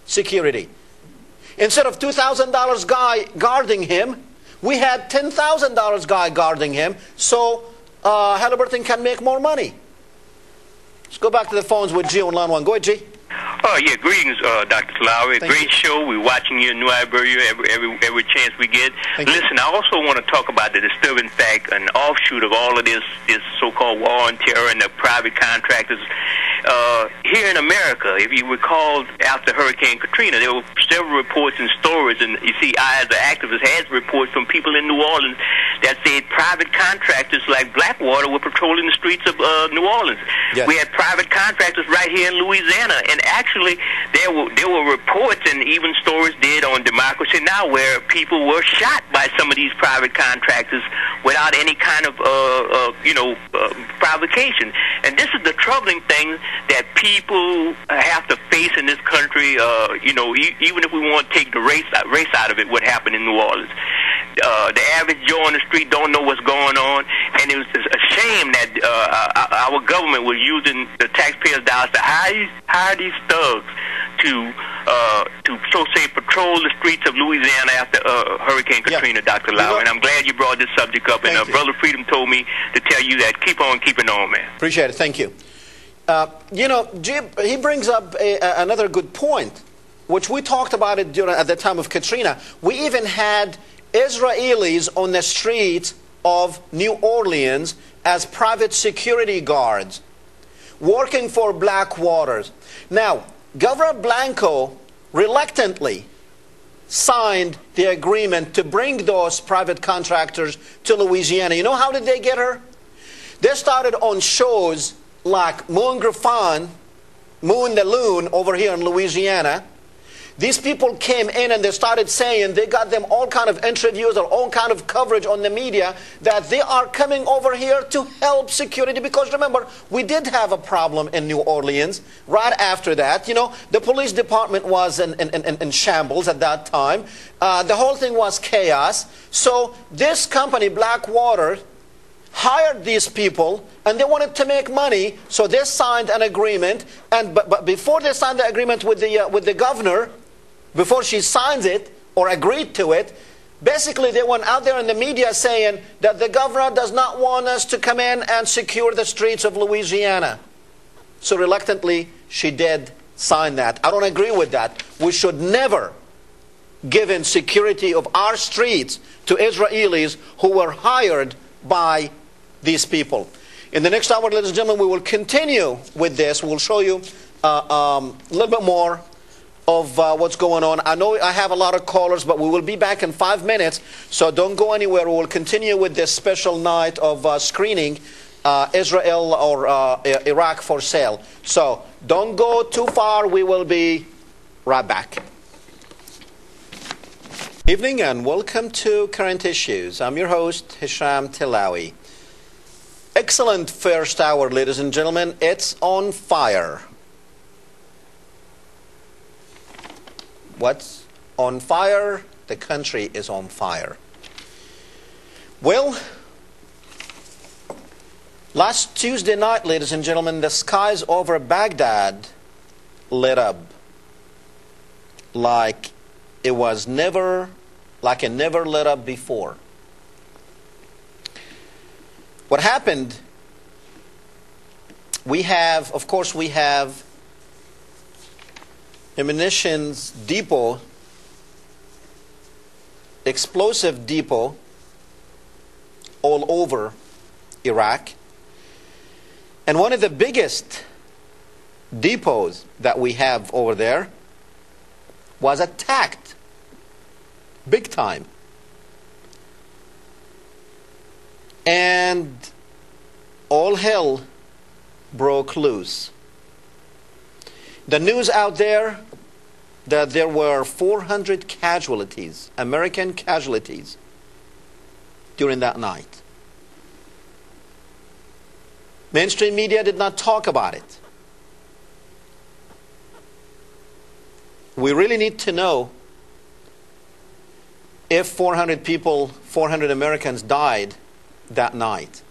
security. Instead of $2,000 guy guarding him, we had $10,000 guy guarding him, so Halliburton can make more money. Let's go back to the phones with G on line 1. Go ahead, G. Oh, yeah, greetings, Dr. Tillawi. Great show. We're watching you in New Iberia every chance we get. Listen, I also want to talk about the disturbing fact, an offshoot of all of this so-called war on terror and the private contractors. Here in America, if you recall, after Hurricane Katrina, there were several reports and stories, and you see, I, as an activist, had reports from people in New Orleans that said private contractors like Blackwater were patrolling the streets of New Orleans. Yes. We had private contractors right here in Louisiana, and actually there were reports and even stories did on Democracy Now! Where people were shot by some of these private contractors without any kind of provocation. And this is the troubling thing that people have to face in this country. Even if we want to take the race out of it, what happened in New Orleans. The average Joe on the street don't know what's going on, and it was a shame that our government was using the taxpayers' dollars to hire these thugs to so say patrol the streets of Louisiana after Hurricane Katrina, Dr. Lau. And I'm glad you brought this subject up. And Brother Freedom told me to tell you that keep on keeping on, man. Appreciate it. Thank you. Jim, he brings up another good point, which we talked about it at the time of Katrina. We even had Israelis on the streets of New Orleans as private security guards working for Blackwaters. Now, Governor Blanco reluctantly signed the agreement to bring those private contractors to Louisiana. You know how did they get her? They started on shows like Moon Griffon, Moon the Loon over here in Louisiana. These people came in and they started saying, they got them all kind of interviews or all kind of coverage on the media that they are coming over here to help security. Because remember, we did have a problem in New Orleans right after that. The police department was in shambles at that time. The whole thing was chaos. So this company, Blackwater, hired these people, and they wanted to make money, so they signed an agreement. But before they signed the agreement with the governor, before she signs it or agreed to it, basically they went out there in the media saying that the governor does not want us to come in and secure the streets of Louisiana. So reluctantly, she did sign that. I don't agree with that. We should never give in security of our streets to Israelis who were hired by these people. In the next hour, ladies and gentlemen, we will continue with this. We'll show you a little bit more of what's going on. I know I have a lot of callers, but we will be back in 5 minutes, so don't go anywhere. We will continue with this special night of screening Israel or Iraq for sale. So don't go too far. We will be right back. Evening and welcome to Current Issues. I'm your host, Hesham Tillawi. Excellent first hour, ladies and gentlemen. It's on fire. What's on fire? The country is on fire. Well, last Tuesday night, ladies and gentlemen, the skies over Baghdad lit up like it never lit up before. What happened We have, of course, we have ammunitions depot, explosive depot all over Iraq. And one of the biggest depots that we have over there was attacked big time. And all hell broke loose. The news out there that there were 400 casualties, American casualties, during that night. Mainstream media did not talk about it. We really need to know if 400 people, 400 Americans died that night.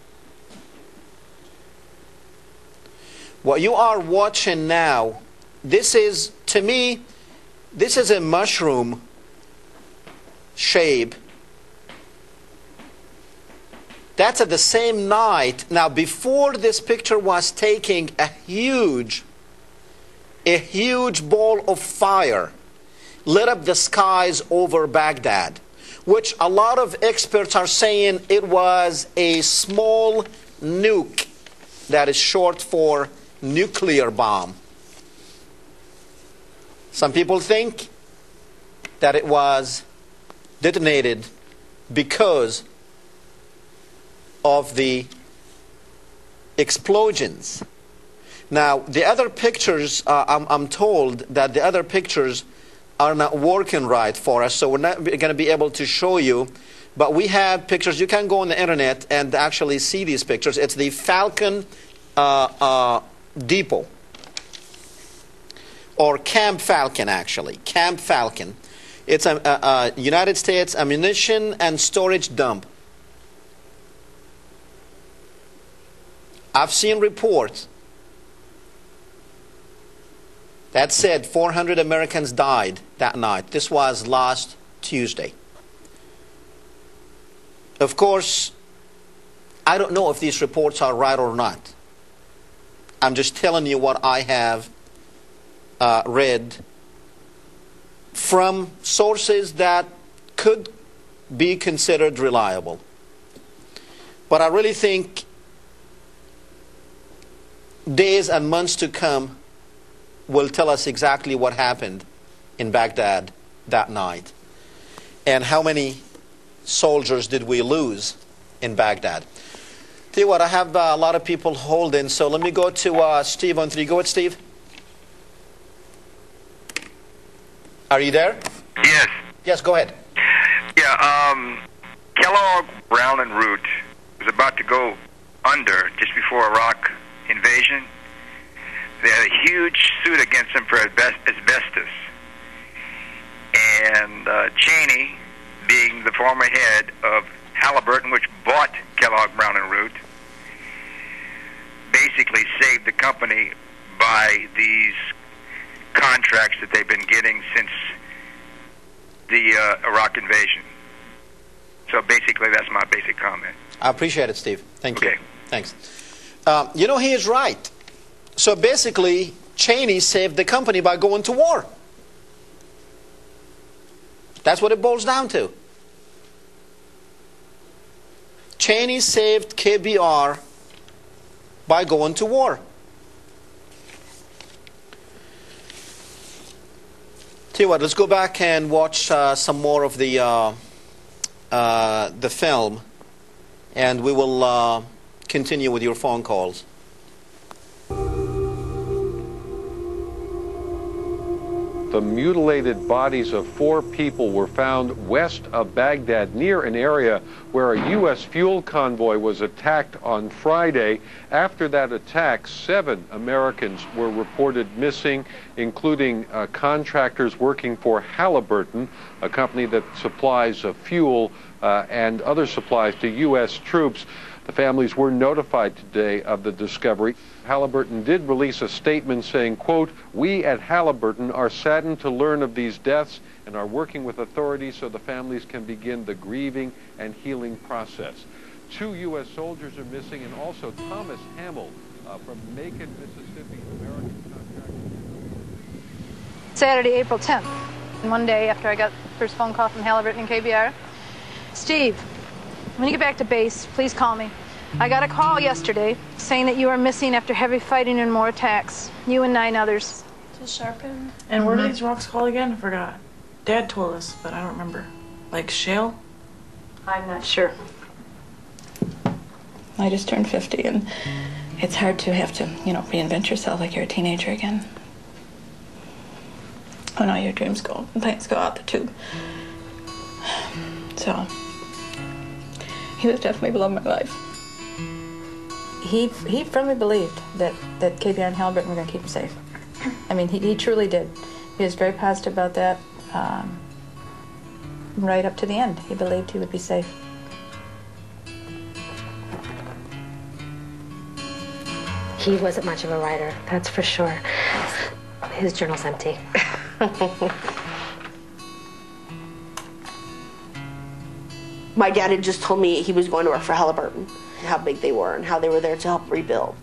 What you are watching now, this is, to me, this is a mushroom shape. That's at the same night. Now, before this picture was taken, a huge ball of fire lit up the skies over Baghdad, which a lot of experts are saying it was a small nuke, that is short for nuclear bomb. Some people think that it was detonated because of the explosions. Now, the other pictures, I'm told that the other pictures are not working right for us, so we're not going to be able to show you. But we have pictures. You can go on the internet and actually see these pictures. It's the Falcon Depot, or Camp Falcon, actually. Camp Falcon. It's a United States ammunition and storage dump. I've seen reports that said 400 Americans died that night. This was last Tuesday. Of course, I don't know if these reports are right or not. I'm just telling you what I have read from sources that could be considered reliable. But I really think days and months to come will tell us exactly what happened in Baghdad that night and how many soldiers did we lose in Baghdad. Tell you what, I have a lot of people holding, so let me go to Steve on 3. Go ahead, Steve. Are you there? Yes. Yes, go ahead. Yeah, Kellogg, Brown and Root was about to go under just before Iraq invasion. They had a huge suit against them for asbestos. And Cheney, being the former head of Halliburton, which bought Kellogg, Brown and Root, basically saved the company by these contracts that they've been getting since the Iraq invasion. So basically, that's my basic comment. I appreciate it, Steve. Thank you. Thanks. You know, he is right. So basically, Cheney saved the company by going to war. That's what it boils down to. Cheney saved KBR by going to war. Tell you what, let's go back and watch some more of the film, and we will continue with your phone calls. The mutilated bodies of 4 people were found west of Baghdad, near an area where a U.S. fuel convoy was attacked on Friday. After that attack, 7 Americans were reported missing, including contractors working for Halliburton, a company that supplies fuel and other supplies to U.S. troops. The families were notified today of the discovery. Halliburton did release a statement saying, quote, "We at Halliburton are saddened to learn of these deaths and are working with authorities so the families can begin the grieving and healing process." 2 U.S. soldiers are missing, and also Thomas Hamill, from Macon, Mississippi, American contractor. Saturday, April 10th. And one day after I got the first phone call from Halliburton and KBR, Steve, when you get back to base, please call me. I got a call yesterday saying that you are missing after heavy fighting and more attacks. You and 9 others. To sharpen. And what are these rocks called again? I forgot. Dad told us, but I don't remember. Like shale? I'm not sure. I just turned 50, and it's hard to have to, reinvent yourself like you're a teenager again. When all your dreams go and plans go out the tube. So, he was definitely the love of my life. He firmly believed that KBR and Halliburton were going to keep him safe. I mean, he truly did. He was very positive about that. Right up to the end, he believed he would be safe. He wasn't much of a writer, that's for sure. His journal's empty. My dad had just told me he was going to work for Halliburton, and how big they were, and how they were there to help rebuild.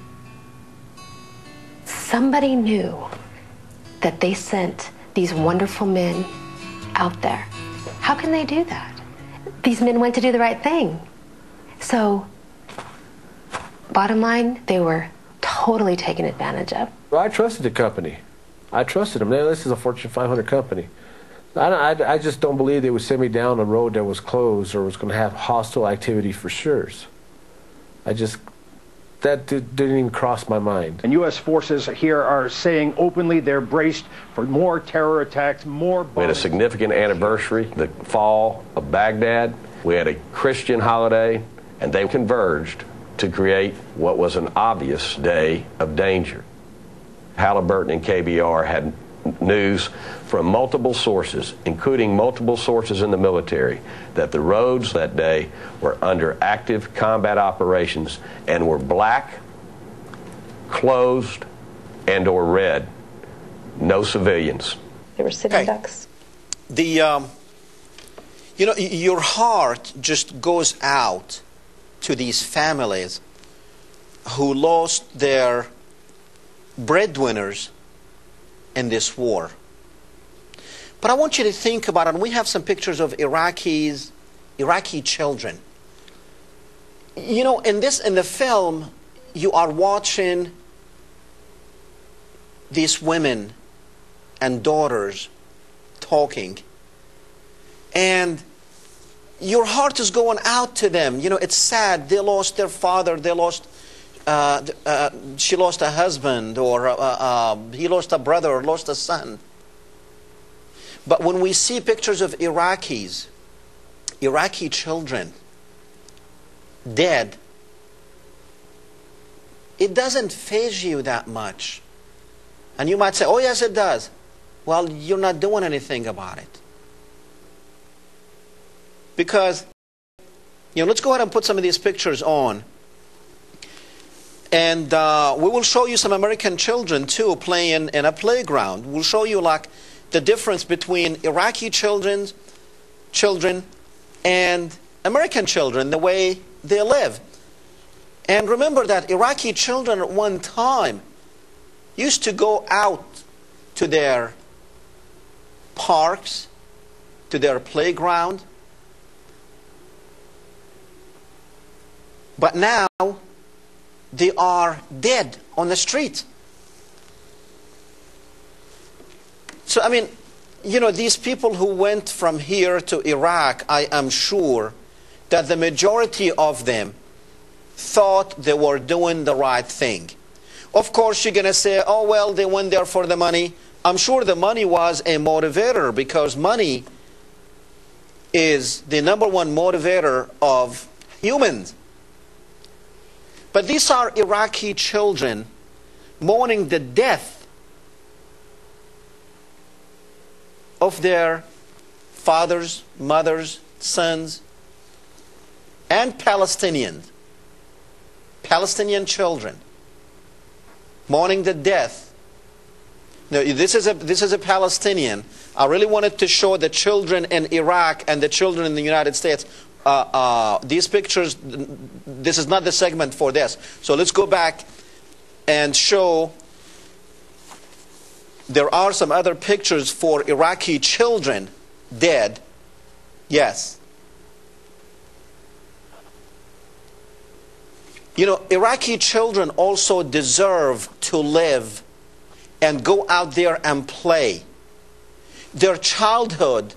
Somebody knew that they sent these wonderful men out there. How can they do that? These men went to do the right thing. So, bottom line, they were totally taken advantage of. Well, I trusted the company. I trusted them. This is a Fortune 500 company. I just don't believe they would send me down a road that was closed or was going to have hostile activity for sure. That didn't even cross my mind. And U.S. forces here are saying openly they're braced for more terror attacks, more bombing. We had a significant anniversary, the fall of Baghdad. We had a Christian holiday, and they converged to create what was an obvious day of danger. Halliburton and KBR had news from multiple sources, including multiple sources in the military, that the roads that day were under active combat operations and were black, closed, and or red. No civilians. They were sitting ducks. Your heart just goes out to these families who lost their breadwinners in this war. But I want you to think about it, and we have some pictures of Iraqi children. In the film, you are watching these women and daughters talking, and your heart is going out to them. It's sad. They lost their father. They lost. She lost a husband, or he lost a brother, or lost a son. But when we see pictures of Iraqi children dead, it doesn't faze you that much. And you might say, oh yes it does. Well, you're not doing anything about it. Because, let's go ahead and put some of these pictures on. And we will show you some American children too playing in a playground. We'll show you the difference between Iraqi children and American children, the way they live. And remember that Iraqi children at one time used to go out to their parks, to their playground. But now they are dead on the street. So, these people who went from here to Iraq, I am sure that the majority of them thought they were doing the right thing. Of course, you're going to say, oh, well, they went there for the money. I'm sure the money was a motivator, because money is the #1 motivator of humans. But these are Iraqi children mourning the death of their fathers, mothers, sons, and Palestinian children mourning the death. Now, this is a Palestinian. I really wanted to show the children in Iraq and the children in the United States. These pictures, this is not the segment for this. So let's go back and show there are some other pictures for Iraqi children dead. Yes. You know, Iraqi children also deserve to live and go out there and play. Their childhood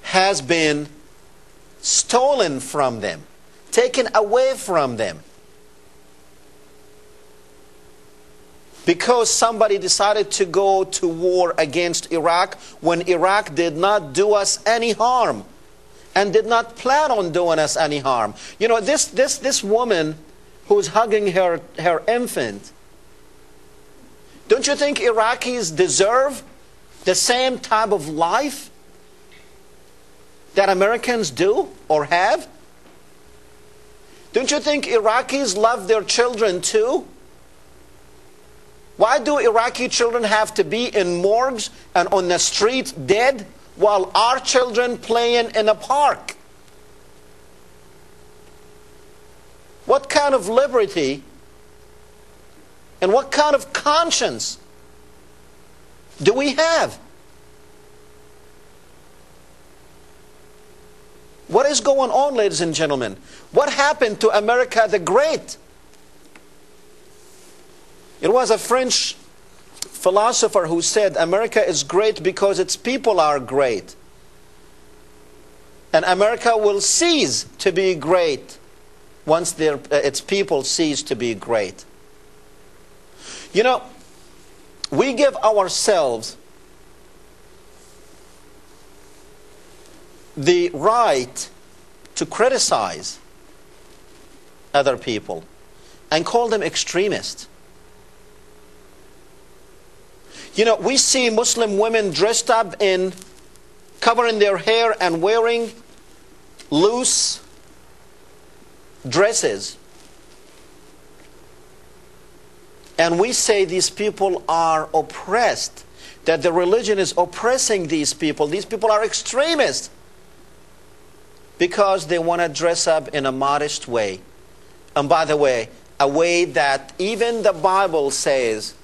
has been stolen from them, taken away from them, because somebody decided to go to war against Iraq when Iraq did not do us any harm and did not plan on doing us any harm. You know, this woman who's hugging her infant, don't you think Iraqis deserve the same type of life that Americans do or have? Don't you think Iraqis love their children too? Why do Iraqi children have to be in morgues and on the street dead while our children playing in a park? What kind of liberty and what kind of conscience do we have? What is going on, ladies and gentlemen? What happened to America the Great? It was a French philosopher who said America is great because its people are great. And America will cease to be great once its people cease to be great. You know, we give ourselves the right to criticize other people and call them extremists. You know, we see Muslim women dressed up in covering their hair and wearing loose dresses. And we say these people are oppressed, that the religion is oppressing these people. These people are extremists because they want to dress up in a modest way. And by the way, a way that even the Bible says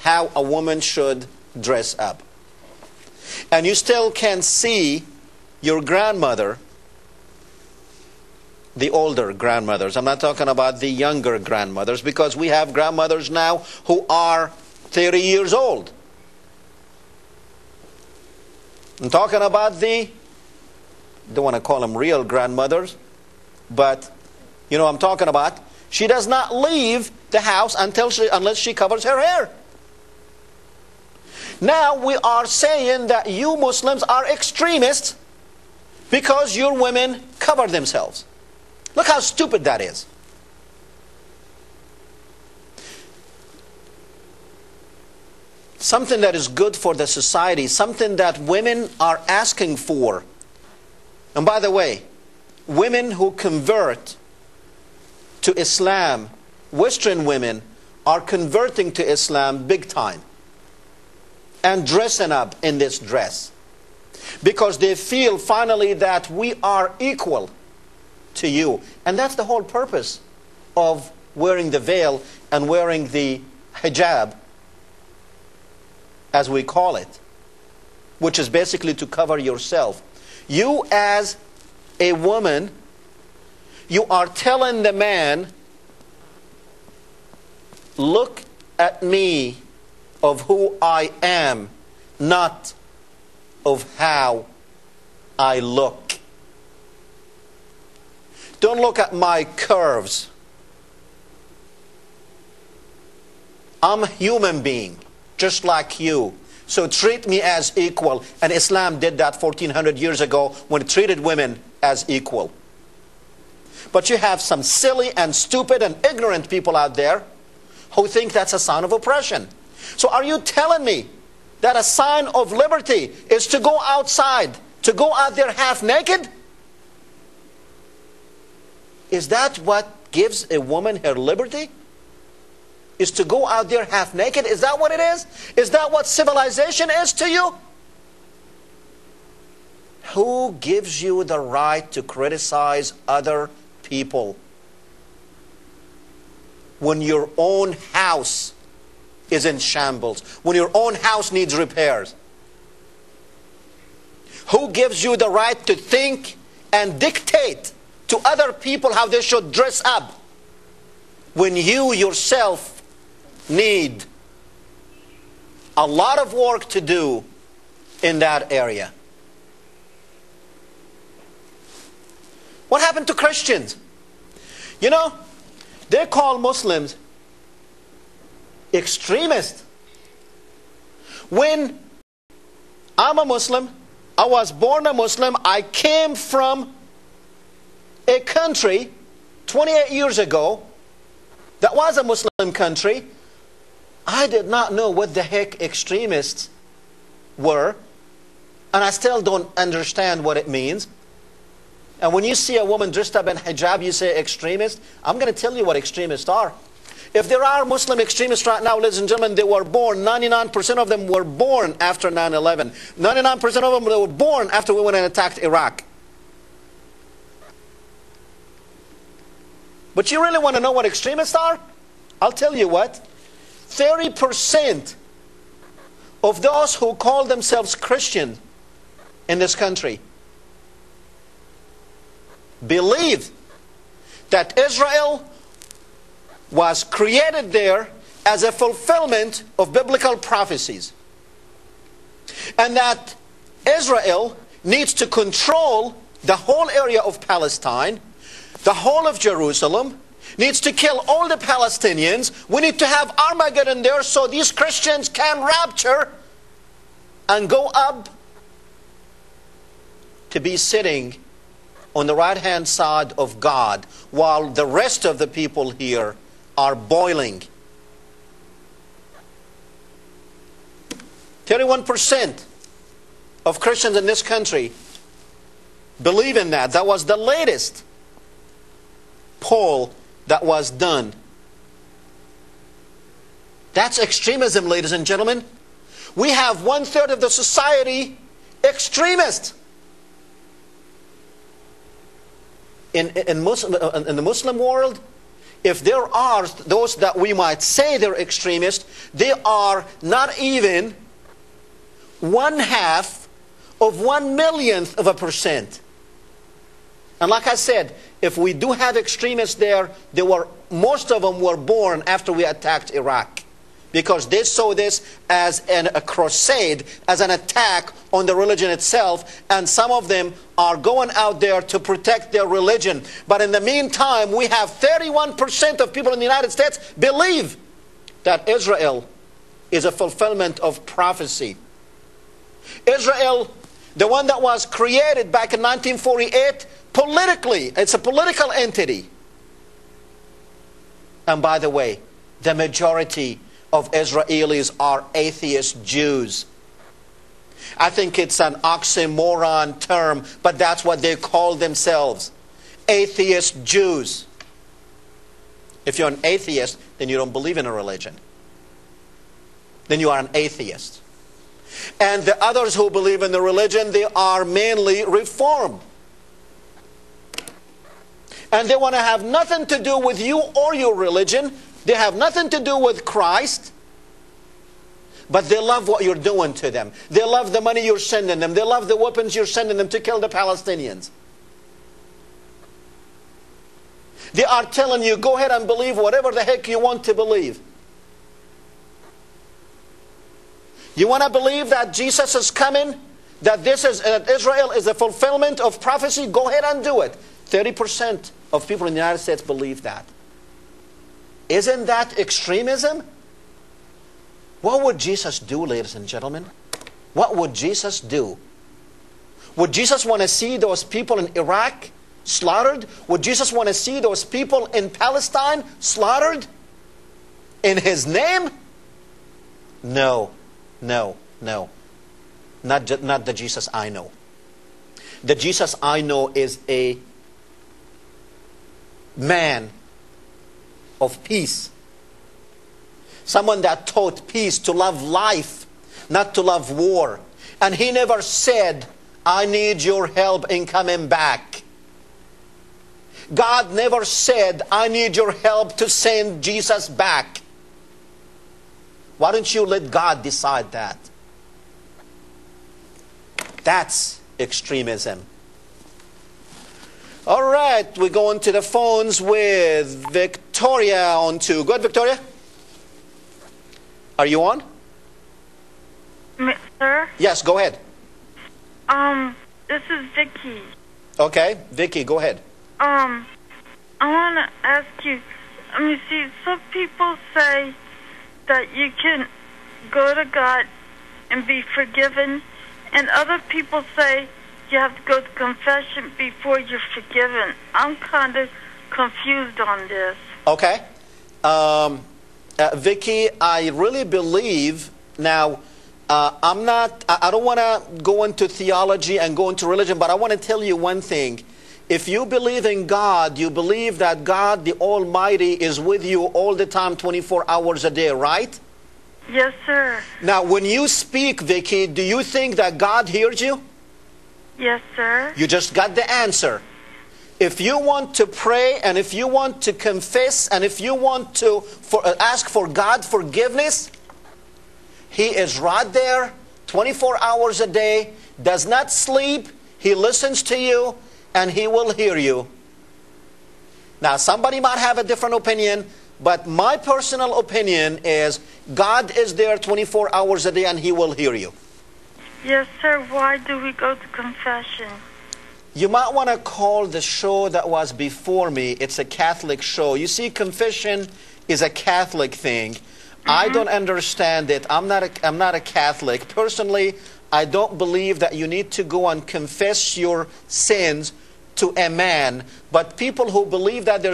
how a woman should dress up. And you still can see your grandmother, the older grandmothers. I'm not talking about the younger grandmothers, because we have grandmothers now who are 30 years old. I'm talking about the, don't want to call them real grandmothers, but you know what I'm talking about. She does not leave the house unless she covers her hair. Now we are saying that you Muslims are extremists because your women cover themselves. Look how stupid that is. Something that is good for the society, something that women are asking for. And by the way, women who convert to Islam, Western women, are converting to Islam big time and dressing up in this dress because they feel finally that we are equal to you. And that's the whole purpose of wearing the veil and wearing the hijab, as we call it, which is basically to cover yourself. You as a woman, you are telling the man, look at me of who I am, not of how I look. Don't look at my curves. I'm a human being, just like you. So treat me as equal. And Islam did that 1400 years ago when it treated women as equal. But you have some silly and stupid and ignorant people out there who think that's a sign of oppression. So are you telling me that a sign of liberty is to go outside, to go out there half naked? Is that what gives a woman her liberty? Is to go out there half naked? Is that what it is? Is that what civilization is to you? Who gives you the right to criticize other people? when your own house is in shambles, when your own house needs repairs? Who gives you the right to think and dictate to other people how they should dress up when you yourself need a lot of work to do in that area? What happened to Christians? You know, they call Muslims extremists. When I'm a Muslim, I was born a Muslim, I came from a country 28 years ago that was a Muslim country. I did not know what the heck extremists were, and I still don't understand what it means. And when you see a woman dressed up in hijab, you say extremist. I'm going to tell you what extremists are. If there are Muslim extremists right now, ladies and gentlemen, they were born, 99% of them were born after 9/11. 99% of them were born after we went and attacked Iraq. But you really want to know what extremists are? I'll tell you what. 30% of those who call themselves Christian in this country believe that Israel was created there as a fulfillment of biblical prophecies, and that Israel needs to control the whole area of Palestine, the whole of Jerusalem, needs to kill all the Palestinians. We need to have Armageddon there so these Christians can rapture and go up to be sitting on the right-hand side of God while the rest of the people here are boiling. 31% of Christians in this country believe in that. That was the latest poll that was done. That's extremism, ladies and gentlemen. We have 1/3 of the society extremist. In the Muslim world, if there are those that we might say they're extremists, they are not even 1/2 of 1/1,000,000th of a percent. And like I said, if we do have extremists there, most of them were born after we attacked Iraq, because they saw this as a crusade, as an attack on the religion itself, and some of them are going out there to protect their religion. But in the meantime, we have 31% of people in the United States believe that Israel is a fulfillment of prophecy. Israel, the one that was created back in 1948, politically, it's a political entity. And by the way, the majority of Israelis are atheist Jews. I think it's an oxymoron term, but that's what they call themselves. Atheist Jews. If you're an atheist, then you don't believe in a religion. Then you are an atheist. And the others who believe in the religion, they are mainly Reformed. And they want to have nothing to do with you or your religion. They have nothing to do with Christ. But they love what you're doing to them. They love the money you're sending them. They love the weapons you're sending them to kill the Palestinians. They are telling you, go ahead and believe whatever the heck you want to believe. You want to believe that Jesus is coming? That Israel is a fulfillment of prophecy? Go ahead and do it. 30% of people in the United States believe that. Isn't that extremism? What would Jesus do, ladies and gentlemen? What would Jesus do? Would Jesus want to see those people in Iraq slaughtered? Would Jesus want to see those people in Palestine slaughtered? In His name? No, no, no. Not the Jesus I know. The Jesus I know is a man of peace. Someone that taught peace, to love life, not to love war. And He never said, I need your help in coming back. God never said, I need your help to send Jesus back. Why don't you let God decide that? That's extremism. All right, we're going to the phones with Victoria on 2. Go ahead, Victoria. Are you on? Sir? Yes, go ahead. This is Vicky. Okay, Vicky, go ahead. I want to ask you, see, some people say that you can go to God and be forgiven, and other people say you have to go to confession before you're forgiven. I'm kind of confused on this. Okay. Vicky, I really believe, now, I don't want to go into theology and go into religion, but I want to tell you one thing. If you believe in God, you believe that God, the Almighty, is with you all the time, 24 hours a day, right? Yes, sir. Now, when you speak, Vicky, do you think that God hears you? Yes, sir. You just got the answer. If you want to pray, and if you want to confess, and if you want to ask for God forgiveness, He is right there 24 hours a day, does not sleep, He listens to you, and He will hear you. Now, somebody might have a different opinion, but my personal opinion is God is there 24 hours a day, and He will hear you. Yes, sir. Why do we go to confession? You might want to call the show that was before me. It's a Catholic show. You see, confession is a Catholic thing. I don't understand it. I'm not a Catholic. Personally, I don't believe that you need to go and confess your sins to a man. But people who believe that,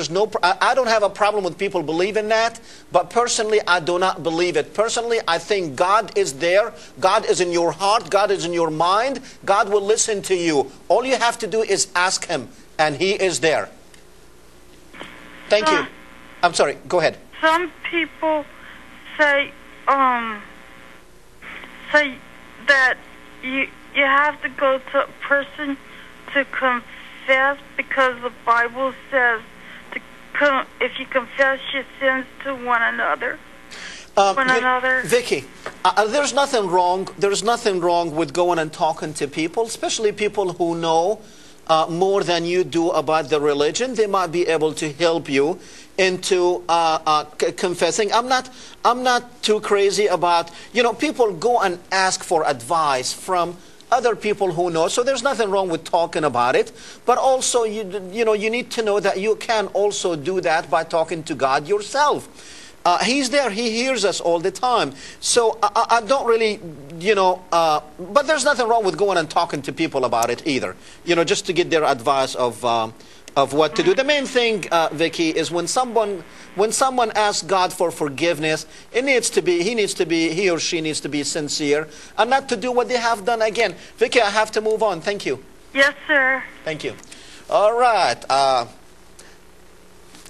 I don't have a problem with people believing that, but personally, I do not believe it. Personally, I think God is there. God is in your heart. God is in your mind. God will listen to you. All you have to do is ask Him, and He is there. Thank you. I'm sorry. Go ahead. Some people say that you have to go to a person to confess because the Bible says if you confess your sins to one another. Vicky, there's nothing wrong. There's nothing wrong with going and talking to people, especially people who know more than you do about the religion. They might be able to help you into confessing. I'm not too crazy about, people go and ask for advice from other people who know. So there's nothing wrong with talking about it. But also, you need to know that you can also do that by talking to God yourself. He's there. He hears us all the time. So I don't really, but there's nothing wrong with going and talking to people about it either. Just to get their advice of what to do. The main thing, Vicky, is when someone asks God for forgiveness, he or she needs to be sincere and not to do what they have done again. Vicky, I have to move on. Thank you. Yes, sir. Thank you. All right.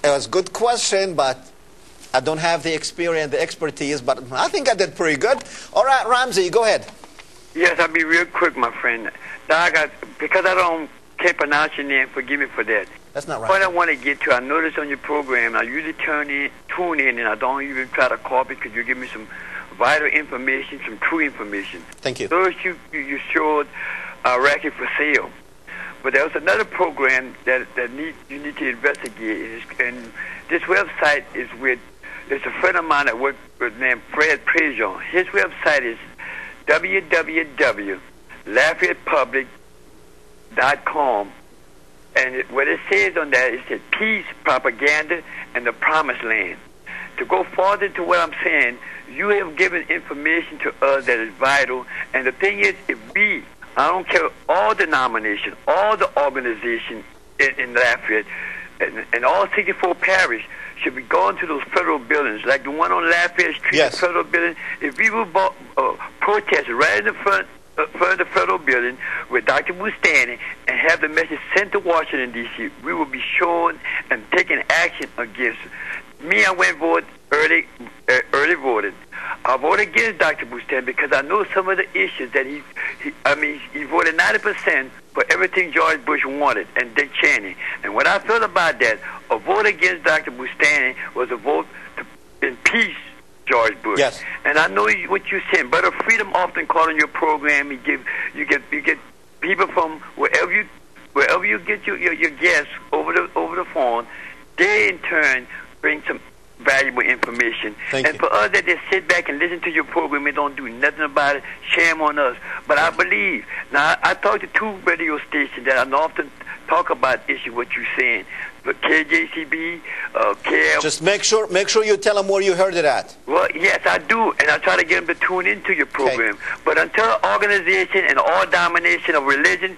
It was a good question, but I don't have the experience, the expertise, but I think I did pretty good. All right, Ramsey, go ahead. Yes, I'll be real quick, my friend. Because I can't pronounce your name, forgive me for that. That's not right. What I want to get to, I noticed on your program, I usually tune in, and I don't even try to call because you give me some vital information, some true information. Thank you. Those you showed racket for sale. But there was another program that you need to investigate, and this website is it's a friend of mine that works with named Fred Prejean. His website is www.LafayettePublic.com, and what it says on that is that peace, propaganda, and the promised land. To go farther to what I'm saying, you have given information to us that is vital, and the thing is, I don't care, all denominations, all the organizations in Lafayette, and all 64 parish should be going to those federal buildings, like the one on Lafayette Street, yes. The federal building. If we will protest right in the front of the federal building with Dr. Booth standing and have the message sent to Washington, D.C., we will be showing and taking action against it. Me, I went vote early voted. I voted against Dr. Bustan because I know some of the issues that he voted 90% for everything George Bush wanted and Dick Cheney. And what I felt about that, a vote against Dr. Bustani was a vote to impeach George Bush. Yes. And I know what you're saying. Brother Freedom often called on your program. You get people from wherever you get your guests over the phone. They in turn bring some valuable information. Thank and you. for us that just sit back and listen to your program and don't do nothing about it, shame on us. But I believe, now I talk to 2 radio stations that I often talk about issue what you're saying. But KJCB, KL. Just make sure you tell them where you heard it at. Well, yes, I do, and I try to get them to tune into your program. Okay. But until organization and all domination of religion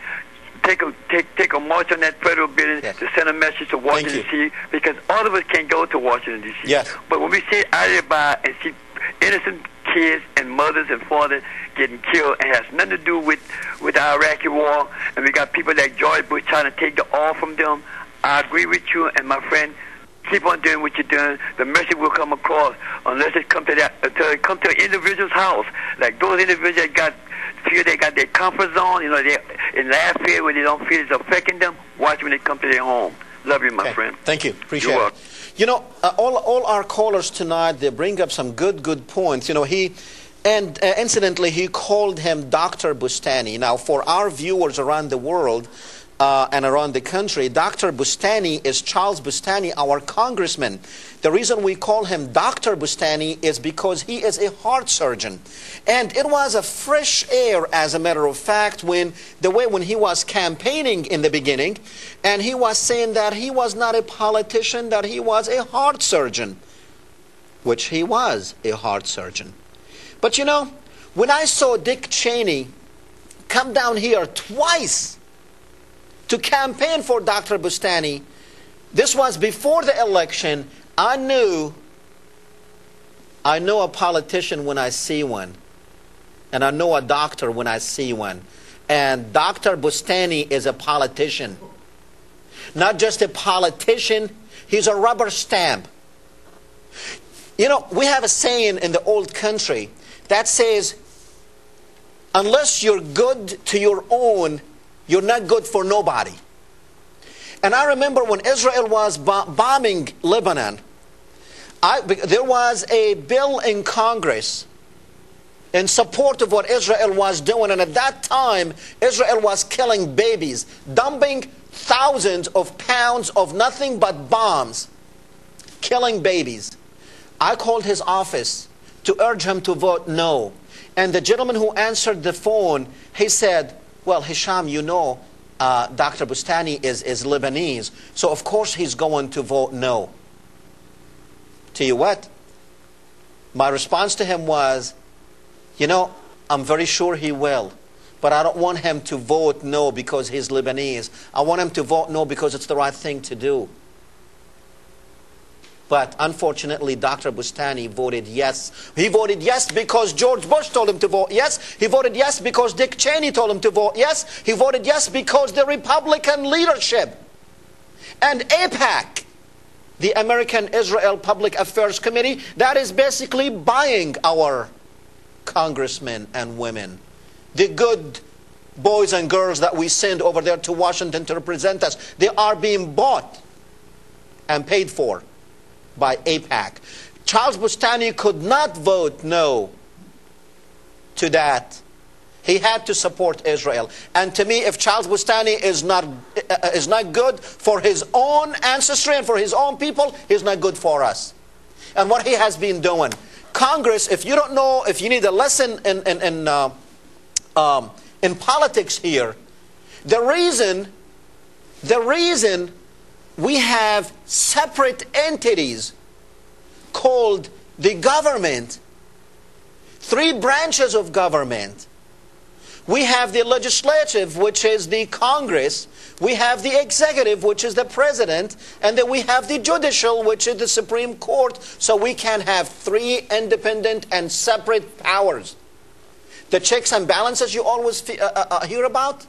take a march on that federal building to send a message to Washington, D.C., because all of us can't go to Washington, D.C. Yes. But when we sit out there by and see innocent kids and mothers and fathers getting killed, and has nothing to do with the Iraqi war, and we got people like George Bush trying to take the all from them, I agree with you, and my friend, keep on doing what you're doing. The message will come across unless it comes to that, until it comes to an individual's house. Like those individuals that feel they got their comfort zone, you know, they in that fear where they don't feel it's affecting them. Watch when they come to their home. Love you, my friend. Thank you. Appreciate You're it. You know, all our callers tonight, they bring up some good points. You know, incidentally, he called him Dr. Bustani. Now, for our viewers around the world and around the country, Dr. Bustani is Charles Bustani, our congressman. The reason we call him Dr. Bustani is because he is a heart surgeon. And it was a fresh air, as a matter of fact, when he was campaigning in the beginning, and he was saying that he was not a politician, that he was a heart surgeon, which he was a heart surgeon. But you know, when I saw Dick Cheney come down here twice to campaign for Dr. Bustani, this was before the election, I know a politician when I see one. And I know a doctor when I see one. And Dr. Bustani is a politician. Not just a politician, he's a rubber stamp. You know, we have a saying in the old country that says, unless you're good to your own, you're not good for nobody. And I remember when Israel was bombing Lebanon, there was a bill in Congress in support of what Israel was doing. And at that time, Israel was killing babies, dumping thousands of pounds of nothing but bombs, killing babies. I called his office to urge him to vote no. And the gentleman who answered the phone, he said, well, Hesham, you know, Dr. Bustani is Lebanese, so of course he's going to vote no. Tell you what, my response to him was, you know, I'm very sure he will, but I don't want him to vote no because he's Lebanese. I want him to vote no because it's the right thing to do. But unfortunately, Dr. Bustani voted yes. He voted yes because George Bush told him to vote yes. He voted yes because Dick Cheney told him to vote yes. He voted yes because the Republican leadership and AIPAC, the American Israel Public Affairs Committee, that is basically buying our congressmen and women. The good boys and girls that we send over there to Washington to represent us, they are being bought and paid for by AIPAC. Charles Bustani could not vote no to that. He had to support Israel. And to me, if Charles Bustani is not good for his own ancestry and for his own people, he's not good for us. And what he has been doing. Congress, if you don't know, if you need a lesson in politics here, the reason we have separate entities called the government, 3 branches of government. We have the legislative, which is the Congress. We have the executive, which is the president. And then we have the judicial, which is the Supreme Court. So we can have 3 independent and separate powers. The checks and balances you always hear about.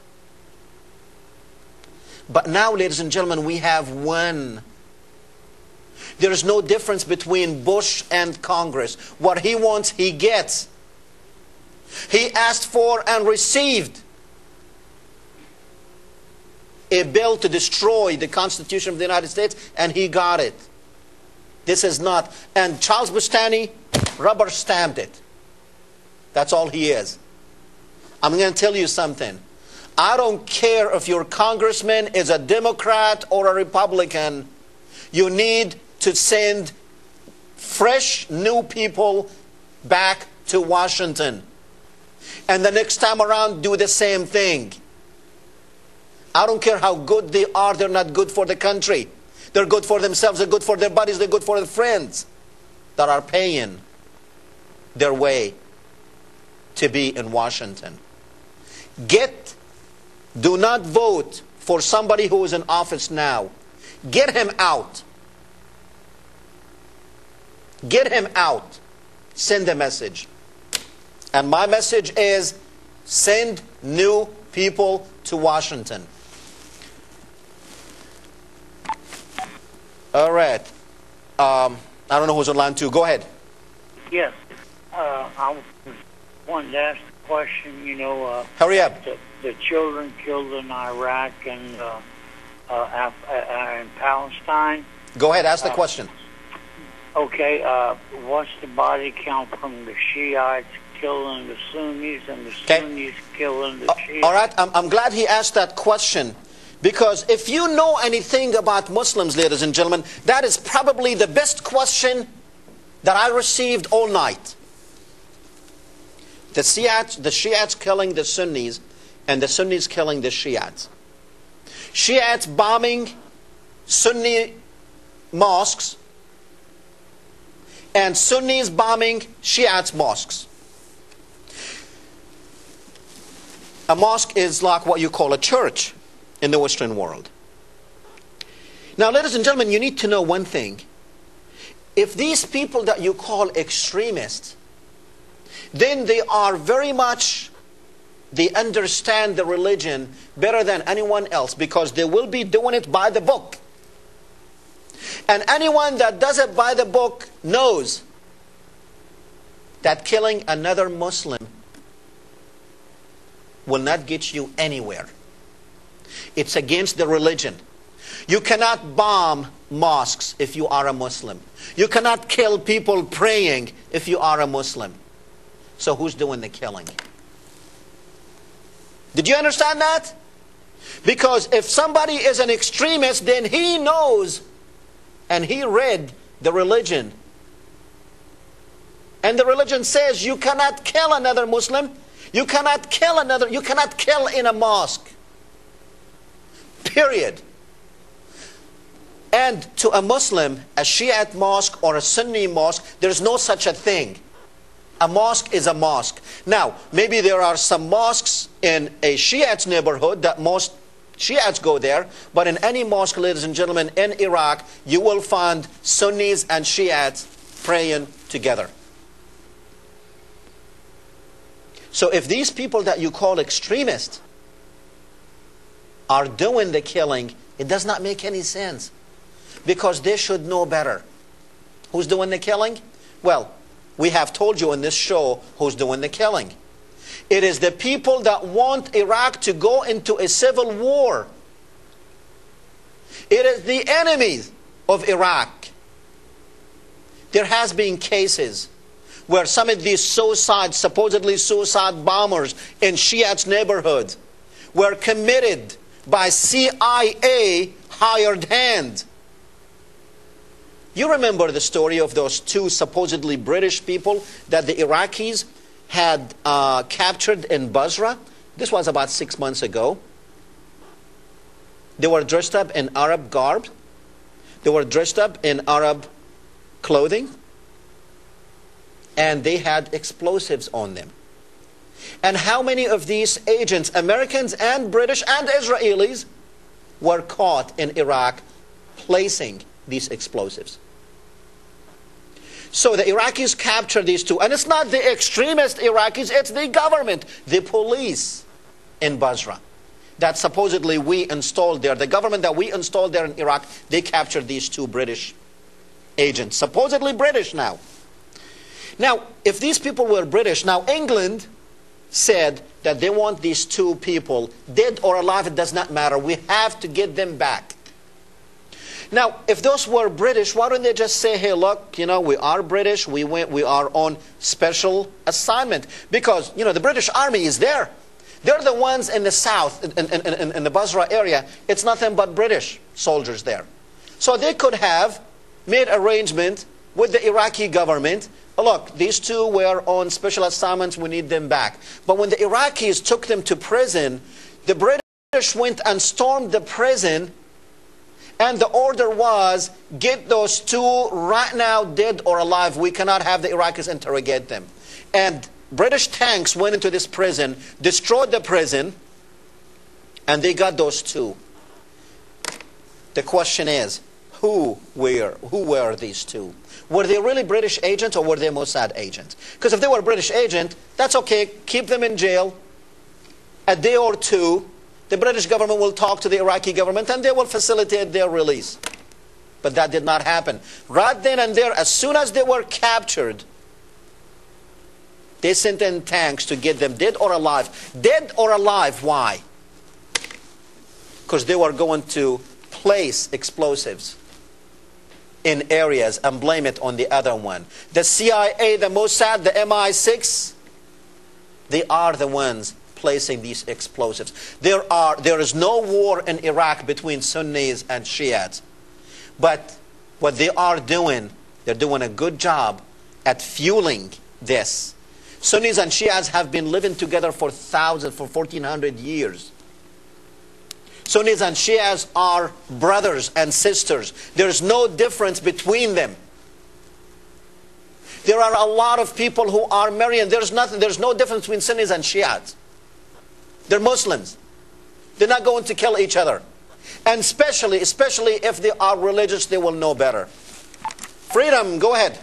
But now, ladies and gentlemen, we have one. There is no difference between Bush and Congress. What he wants, he gets. He asked for and received. a bill to destroy the Constitution of the United States, and he got it. This is not. And Charles Bustani rubber stamped it. That's all he is. I'm going to tell you something. I don't care if your congressman is a Democrat or a Republican. You need to send fresh, new people back to Washington. And the next time around, do the same thing. I don't care how good they are. They're not good for the country. They're good for themselves. They're good for their buddies. They're good for their friends that are paying their way to be in Washington. Do not vote for somebody who is in office now. Get him out. Get him out. Send a message. And my message is, send new people to Washington. All right. I don't know who's on line 2. Go ahead. Yes. I wanted to ask the question, hurry up. The children killed in Iraq and in Palestine. Go ahead, ask the question. Okay, what's the body count from the Shiites killing the Sunnis and the Sunnis killing the Shiites? All right, I'm glad he asked that question, because if you know anything about Muslims, ladies and gentlemen, that is probably the best question that I received all night. The Shiites killing the Sunnis, and the Sunnis killing the Shiites. Shiites bombing Sunni mosques, and Sunnis bombing Shiites mosques. A mosque is like what you call a church in the Western world. Now, ladies and gentlemen, you need to know one thing. If these people that you call extremists, then they are very much, they understand the religion better than anyone else, because they will be doing it by the book. And anyone that does it by the book knows that killing another Muslim will not get you anywhere. It's against the religion. You cannot bomb mosques if you are a Muslim. You cannot kill people praying if you are a Muslim. So who's doing the killing? Did you understand that? Because if somebody is an extremist, then he knows and he read the religion. And the religion says you cannot kill another Muslim. You cannot kill in a mosque. Period. And to a Muslim, a Shiite mosque or a Sunni mosque, there's no such a thing. A mosque is a mosque. Now, maybe there are some mosques in a Shiite neighborhood that most Shiites go there, but in any mosque, ladies and gentlemen, in Iraq, you will find Sunnis and Shiites praying together. So if these people that you call extremists are doing the killing, it does not make any sense, because they should know better. Who's doing the killing? Well, we have told you in this show who's doing the killing. It is the people that want Iraq to go into a civil war. It is the enemies of Iraq. There has been cases where some of these supposedly suicide bombers in Shiite neighborhoods were committed by CIA hired hands. You remember the story of those 2 supposedly British people that the Iraqis had captured in Basra? This was about 6 months ago. They were dressed up in Arab garb. They were dressed up in Arab clothing. And they had explosives on them. And how many of these agents, Americans and British and Israelis, were caught in Iraq placing these explosives? So the Iraqis captured these 2. And it's not the extremist Iraqis, it's the government, the police in Basra that supposedly we installed there. The government that we installed there in Iraq, they captured these 2 British agents, supposedly British now. Now, if these people were British, now England said that they want these two people, dead or alive, it does not matter. We have to get them back. Now, if those were British, why don't they just say, hey, look, we are British, we are on special assignment? Because, the British Army is there. They're the ones in the south, in the Basra area. It's nothing but British soldiers there. So they could have made arrangement with the Iraqi government. Look, these two were on special assignments, we need them back. But when the Iraqis took them to prison, the British went and stormed the prison, and the order was, get those two right now, dead or alive. We cannot have the Iraqis interrogate them. And British tanks went into this prison, destroyed the prison, and they got those two. The question is, who were these two? Were they really British agents or were they Mossad agents? Because if they were British agents, that's okay. Keep them in jail. A day or two, the British government will talk to the Iraqi government and they will facilitate their release. But that did not happen. Right then and there, as soon as they were captured, they sent in tanks to get them dead or alive. Dead or alive, why? Because they were going to place explosives in areas and blame it on the other one. The CIA, the Mossad, the MI6, they are the ones placing these explosives. There is no war in Iraq between Sunnis and Shiites. But what they are doing, they're doing a good job at fueling this. Sunnis and Shiites have been living together for 1,400 years. Sunnis and Shiites are brothers and sisters. There's no difference between them. There are a lot of people who are married. There's no difference between Sunnis and Shiites. They're Muslims. They're not going to kill each other. And especially if they are religious, they will know better. Freedom, go ahead.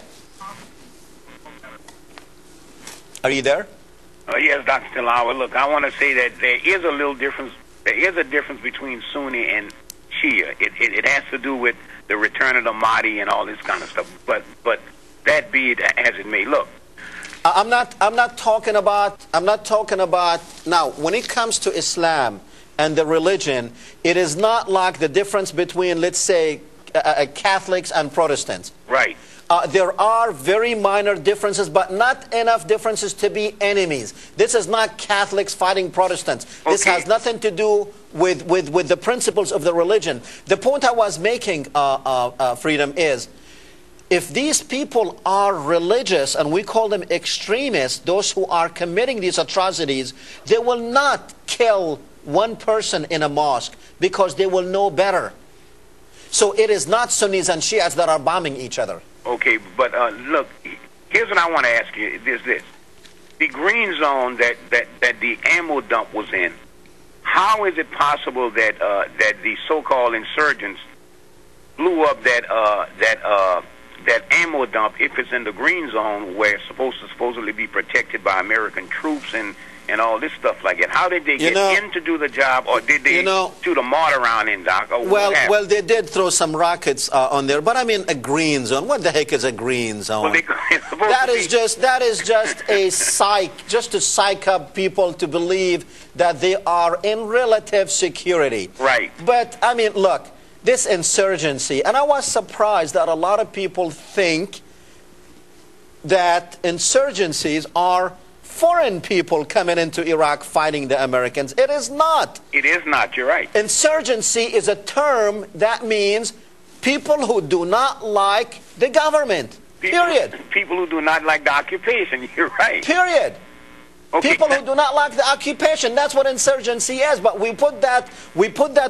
Are you there? Yes, Dr. Tillawi. Look, I want to say that there is a little difference. There is a difference between Sunni and Shia. It has to do with the return of the Mahdi and all this kind of stuff. But that be it as it may. Look, I'm not talking about now. When it comes to Islam and the religion, it is not like the difference between, let's say, Catholics and Protestants. Right. There are very minor differences, but not enough differences to be enemies. This is not Catholics fighting Protestants. Okay. This has nothing to do with the principles of the religion. The point I was making, Freedom, is if these people are religious, and we call them extremists, those who are committing these atrocities, they will not kill one person in a mosque because they will know better. So it is not Sunnis and Shiites that are bombing each other. Okay, but look, here's what I want to ask you. This. The green zone that the ammo dump was in, how is it possible that that the so-called insurgents blew up that ammo dump if it's in the green zone where it's supposed to supposedly be protected by American troops and all this stuff like that? How did they get in to do the job, or did they shoot a mortar around in, Doc? Well, they did throw some rockets on there, but I mean a green zone. What the heck is a green zone? Well, that is just a just to psych up people to believe that they are in relative security. Right. But I mean, look, this insurgency, and I was surprised that a lot of people think that insurgencies are foreign people coming into Iraq fighting the Americans. It is not. It is not. You're right. Insurgency is a term that means people who do not like the government. Period. People who do not like the occupation. You're right. Period. Okay. People who do not like the occupation. That's what insurgency is. But we put that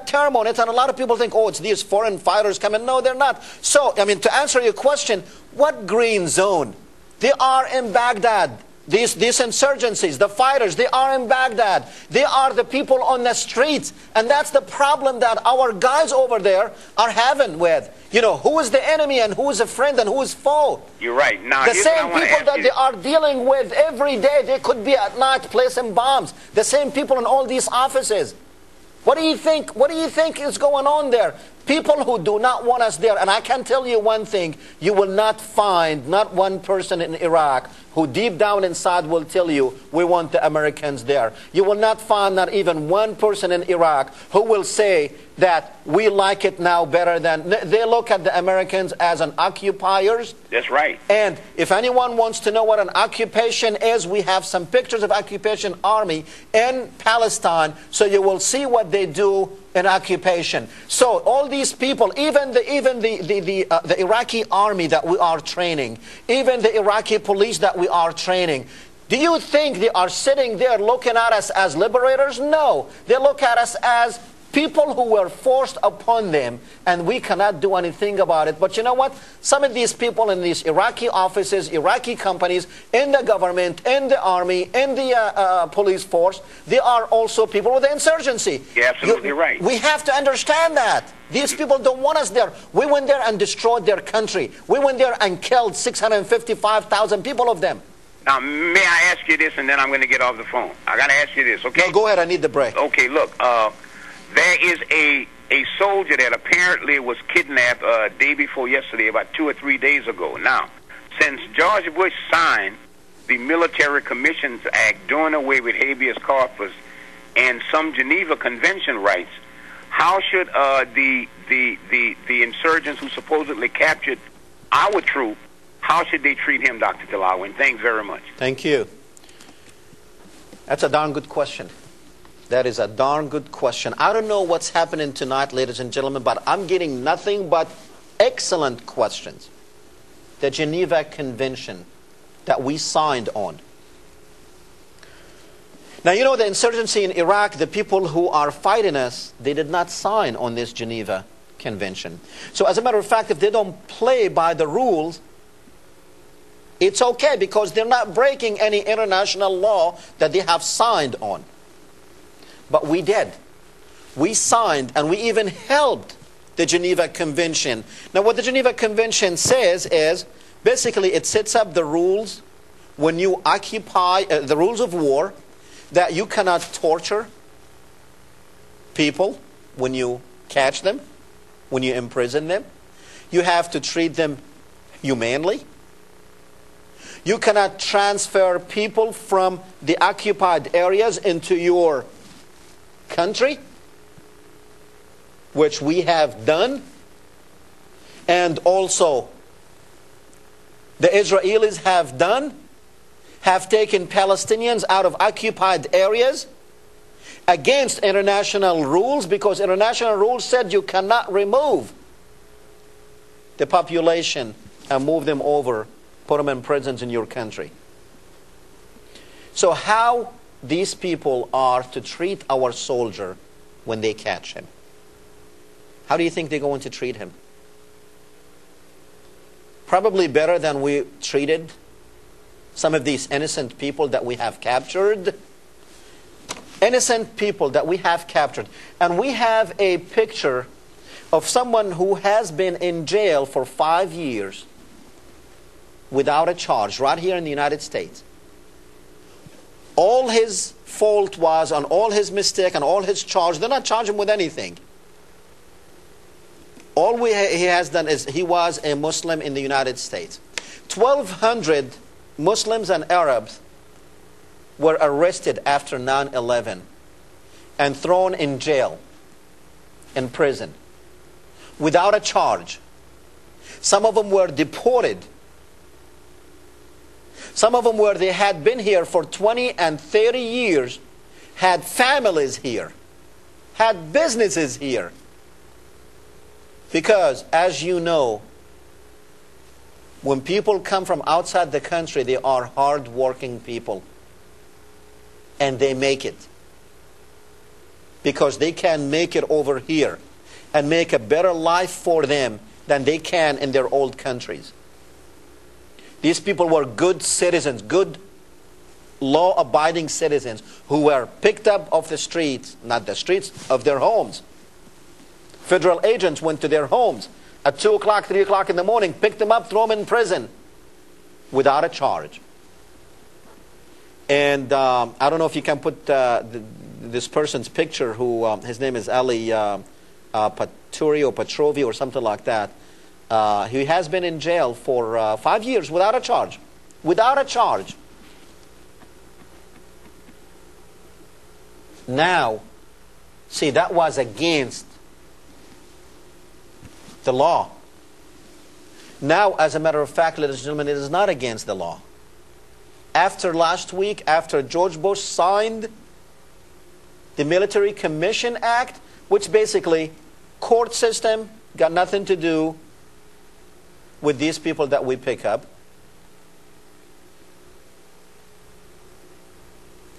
term on it, and a lot of people think, oh, it's these foreign fighters coming. No, they're not. So, I mean, to answer your question, what green zone? They are in Baghdad. These insurgencies, the fighters, they are in Baghdad. They are the people on the streets. And that's the problem that our guys over there are having with, who is the enemy and who is a friend and who is foe. You're right. Now, the same people that they are dealing with every day, they could be at night placing bombs. The same people in all these offices. What do you think? What do you think is going on there? People who do not want us there. And I can tell you one thing. You will not find not one person in Iraq who deep down inside will tell you, we want the Americans there. You will not find not even one person in Iraq who will say that we like it now better than... They look at the Americans as an occupiers. That's right. And if anyone wants to know what an occupation is, we have some pictures of occupation army in Palestine, so you will see what they do in occupation. So all these people, even the Iraqi army that we are training, even the Iraqi police that we are training, do you think they are sitting there looking at us as liberators? No. They look at us as people who were forced upon them, and we cannot do anything about it. But you know what? Some of these people in these Iraqi offices, Iraqi companies, in the government, in the army, in the police force, they are also people with the insurgency. You're absolutely right. We have to understand that. These people don't want us there. We went there and destroyed their country. We went there and killed 655,000 people of them. Now, may I ask you this, and then I'm going to get off the phone. I got to ask you this, okay? No, go ahead. I need the break. Okay, look. There is a soldier that apparently was kidnapped day before yesterday, about 2 or 3 days ago. Now, since George Bush signed the Military Commissions Act doing away with habeas corpus and some Geneva Convention rights, how should the insurgents who supposedly captured our troop, how should they treat him, Dr. Tillawi? And thanks very much. Thank you. That's a darn good question. That is a darn good question. I don't know what's happening tonight, ladies and gentlemen, but I'm getting nothing but excellent questions. The Geneva Convention that we signed on. Now, you know, the insurgency in Iraq, the people who are fighting us, they did not sign on this Geneva Convention. So as a matter of fact, if they don't play by the rules, it's okay, because they're not breaking any international law that they have signed on. But we did. We signed, and we even helped the Geneva Convention. Now, what the Geneva Convention says is, basically, it sets up the rules when you occupy, the rules of war, that you cannot torture people when you catch them, when you imprison them. You have to treat them humanely. You cannot transfer people from the occupied areas into your country, which we have done. And also the Israelis have done, have taken Palestinians out of occupied areas against international rules, because international rules said you cannot remove the population and move them over, put them in prisons in your country. So how these people are to treat our soldier when they catch him? How do you think they're going to treat him? Probably better than we treated some of these innocent people that we have captured. Innocent people that we have captured. And we have a picture of someone who has been in jail for 5 years without a charge, right here in the United States. All his fault was, on all his mistake and all his charge, they're not charging him with anything. All he has done is he was a Muslim in the United States. 1,200 Muslims and Arabs were arrested after 9/11 and thrown in jail, in prison, without a charge. Some of them were deported. Some of them they had been here for 20 and 30 years, had families here, had businesses here. Because, as you know, when people come from outside the country, they are hard-working people. And they make it. Because they can make it over here and make a better life for them than they can in their old countries. These people were good citizens, good law-abiding citizens who were picked up off the streets, not the streets, of their homes. Federal agents went to their homes at 2 o'clock, 3 o'clock in the morning, picked them up, threw them in prison without a charge. And I don't know if you can put the this person's picture, who his name is Ali Petrovi or something like that. He has been in jail for 5 years without a charge. Without a charge. Now, see, that was against the law. Now, as a matter of fact, ladies and gentlemen, it is not against the law. After last week, after George Bush signed the Military Commission Act, which basically, court system, got nothing to do with these people that we pick up.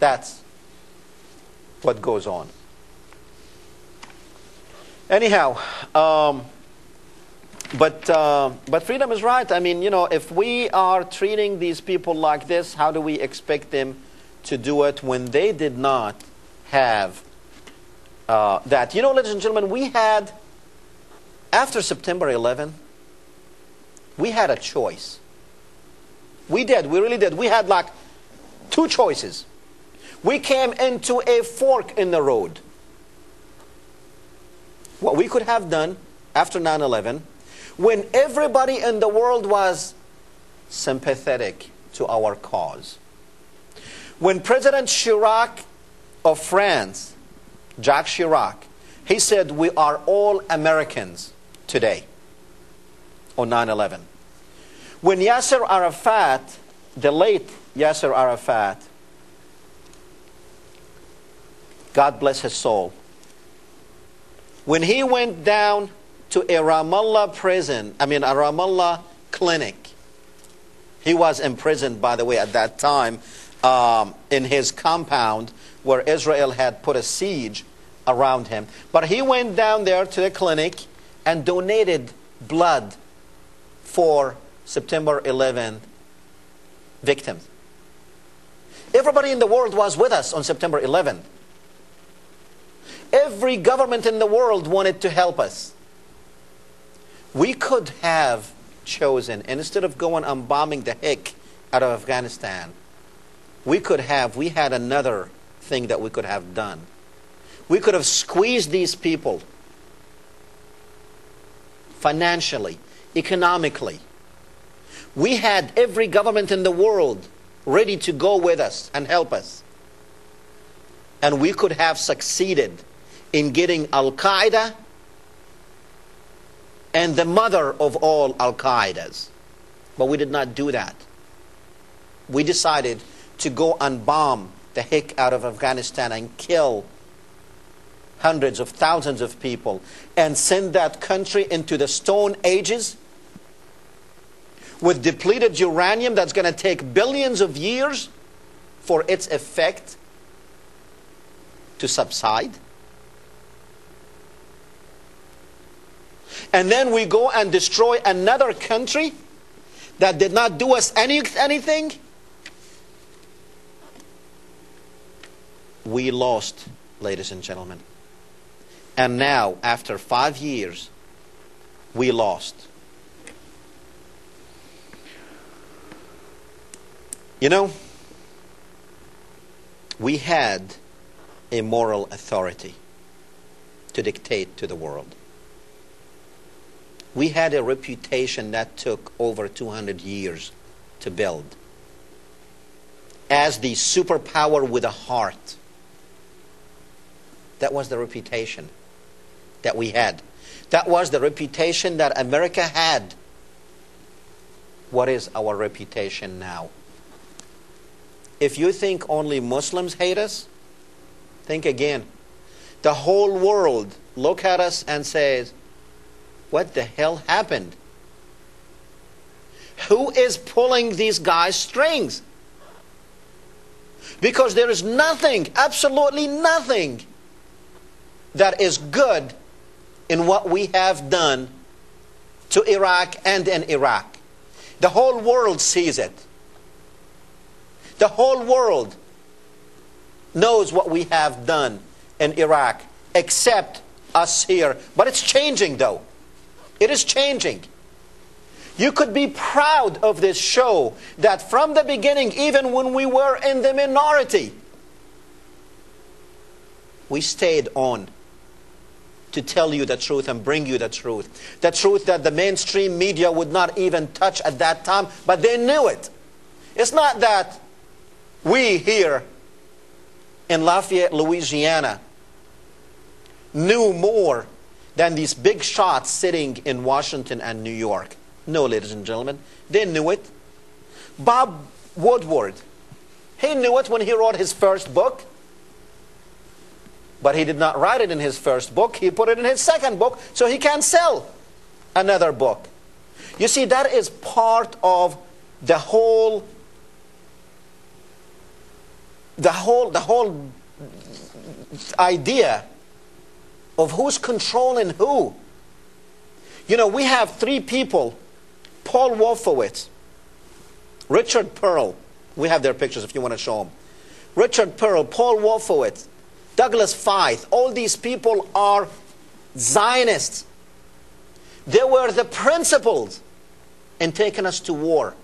That's what goes on. Anyhow, but freedom is right. I mean, you know, if we are treating these people like this, how do we expect them to do it when they did not have that? You know, ladies and gentlemen, we had, after September 11, we had a choice. We did. We really did. We had like two choices. We came into a fork in the road. What we could have done after 9/11, when everybody in the world was sympathetic to our cause. When President Chirac of France, Jacques Chirac, he said, we are all Americans today on 9/11. When Yasser Arafat, the late Yasser Arafat, God bless his soul, when he went down to a Ramallah prison, a Ramallah clinic, he was imprisoned, by the way, at that time, in his compound where Israel had put a siege around him. But he went down there to the clinic and donated blood for September 11 victims. Everybody in the world was with us on September 11. Every government in the world wanted to help us. We could have chosen, instead of going and bombing the heck out of Afghanistan, we had another thing that we could have done. We could have squeezed these people financially, economically. We had every government in the world ready to go with us and help us. And we could have succeeded in getting Al-Qaeda and the mother of all Al-Qaedas. But we did not do that. We decided to go and bomb the heck out of Afghanistan and kill hundreds of thousands of people and send that country into the Stone Ages with depleted uranium that's going to take billions of years for its effect to subside. And then we go and destroy another country that did not do us anything. We lost, ladies and gentlemen. And now, after 5 years, we lost. You know, we had a moral authority to dictate to the world. We had a reputation that took over 200 years to build as the superpower with a heart. That was the reputation that we had. That was the reputation that America had. What is our reputation now? If you think only Muslims hate us, think again. The whole world look at us and says, what the hell happened? Who is pulling these guys' strings? Because there is nothing, absolutely nothing, that is good in what we have done to Iraq and in Iraq. The whole world sees it. The whole world knows what we have done in Iraq, except us here. But it's changing, though. It is changing. You could be proud of this show that from the beginning, even when we were in the minority, We stayed on to tell you the truth and bring you the truth. The truth that the mainstream media would not even touch at that time, but they knew it. It's not that we here in Lafayette, Louisiana, knew more than these big shots sitting in Washington and New York. No, ladies and gentlemen, they knew it. Bob Woodward, he knew it when he wrote his first book. But he did not write it in his first book. He put it in his second book so he can sell another book. You see, that is part of the whole idea of who's controlling who. You know, we have three people: Paul Wolfwoitz, Richard Pearle. We have their pictures if you want to show them. Richard Pearle, Paul Wolfwoitz, Douglas Fieth. All these people are Zionists. They were the principals in taking us to war.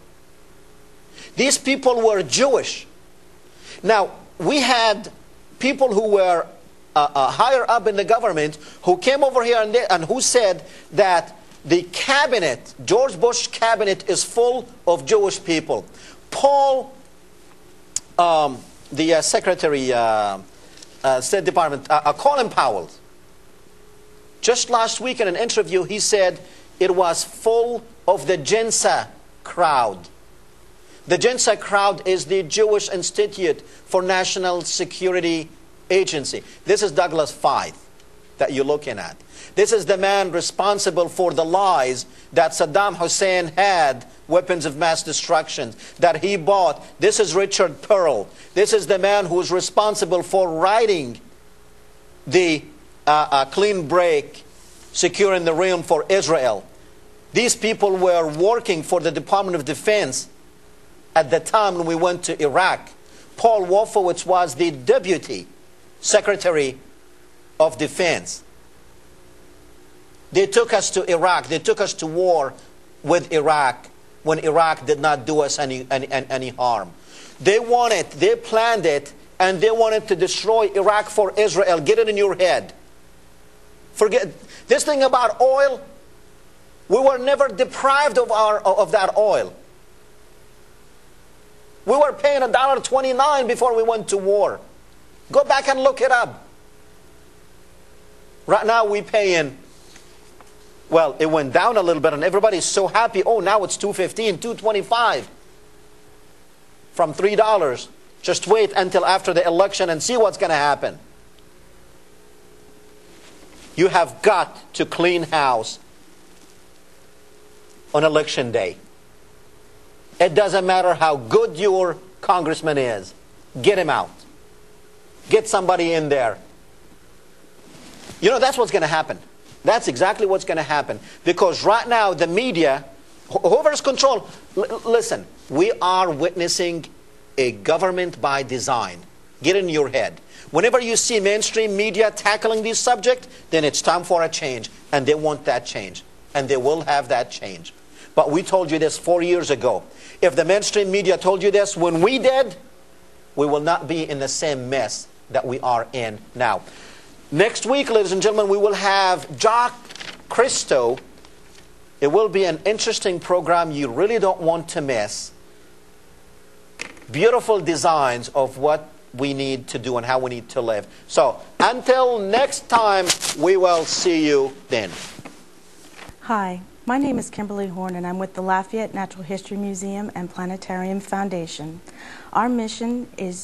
These people were Jewish. Now, we had people who were higher up in the government who came over here and who said that the cabinet, George Bush cabinet, is full of Jewish people. Paul, the Secretary, State Department, Colin Powell, just last week in an interview, he said it was full of the JINSA crowd. The JINSA crowd is the Jewish Institute for National Security Agency. This is Douglas Fieth that you're looking at. This is the man responsible for the lies that Saddam Hussein had weapons of mass destruction that he bought. This is Richard Pearle. This is the man who's responsible for writing the clean break, securing the realm for Israel. These people were working for the Department of Defense at the time when we went to Iraq. Paul Wolfwoitz was the Deputy Secretary of Defense. They took us to Iraq. They took us to war with Iraq when Iraq did not do us any harm. They planned it, and they wanted to destroy Iraq for Israel. Get it in your head. Forget this thing about oil. We were never deprived of that oil. We were paying $1.29 before we went to war. Go back and look it up. Right now we're paying, well, it went down a little bit and everybody's so happy. Oh, now it's $2.15, $2.25 from $3. Just wait until after the election and see what's going to happen. You have got to clean house on election day. It doesn't matter how good your congressman is. Get him out. Get somebody in there. You know, that's what's going to happen. That's exactly what's going to happen. Because right now, the media, whoever's control, listen, we are witnessing a government by design. Get in your head. Whenever you see mainstream media tackling this subject, then it's time for a change. And they want that change. And they will have that change. But we told you this 4 years ago. If the mainstream media told you this when we did, we will not be in the same mess that we are in now. Next week, ladies and gentlemen, we will have Jock Christo. It will be an interesting program you really don't want to miss. Beautiful designs of what we need to do and how we need to live. So, until next time, we will see you then. Hi, my name is Kimberly Horn, and I'm with the Lafayette Natural History Museum and Planetarium Foundation. Our mission is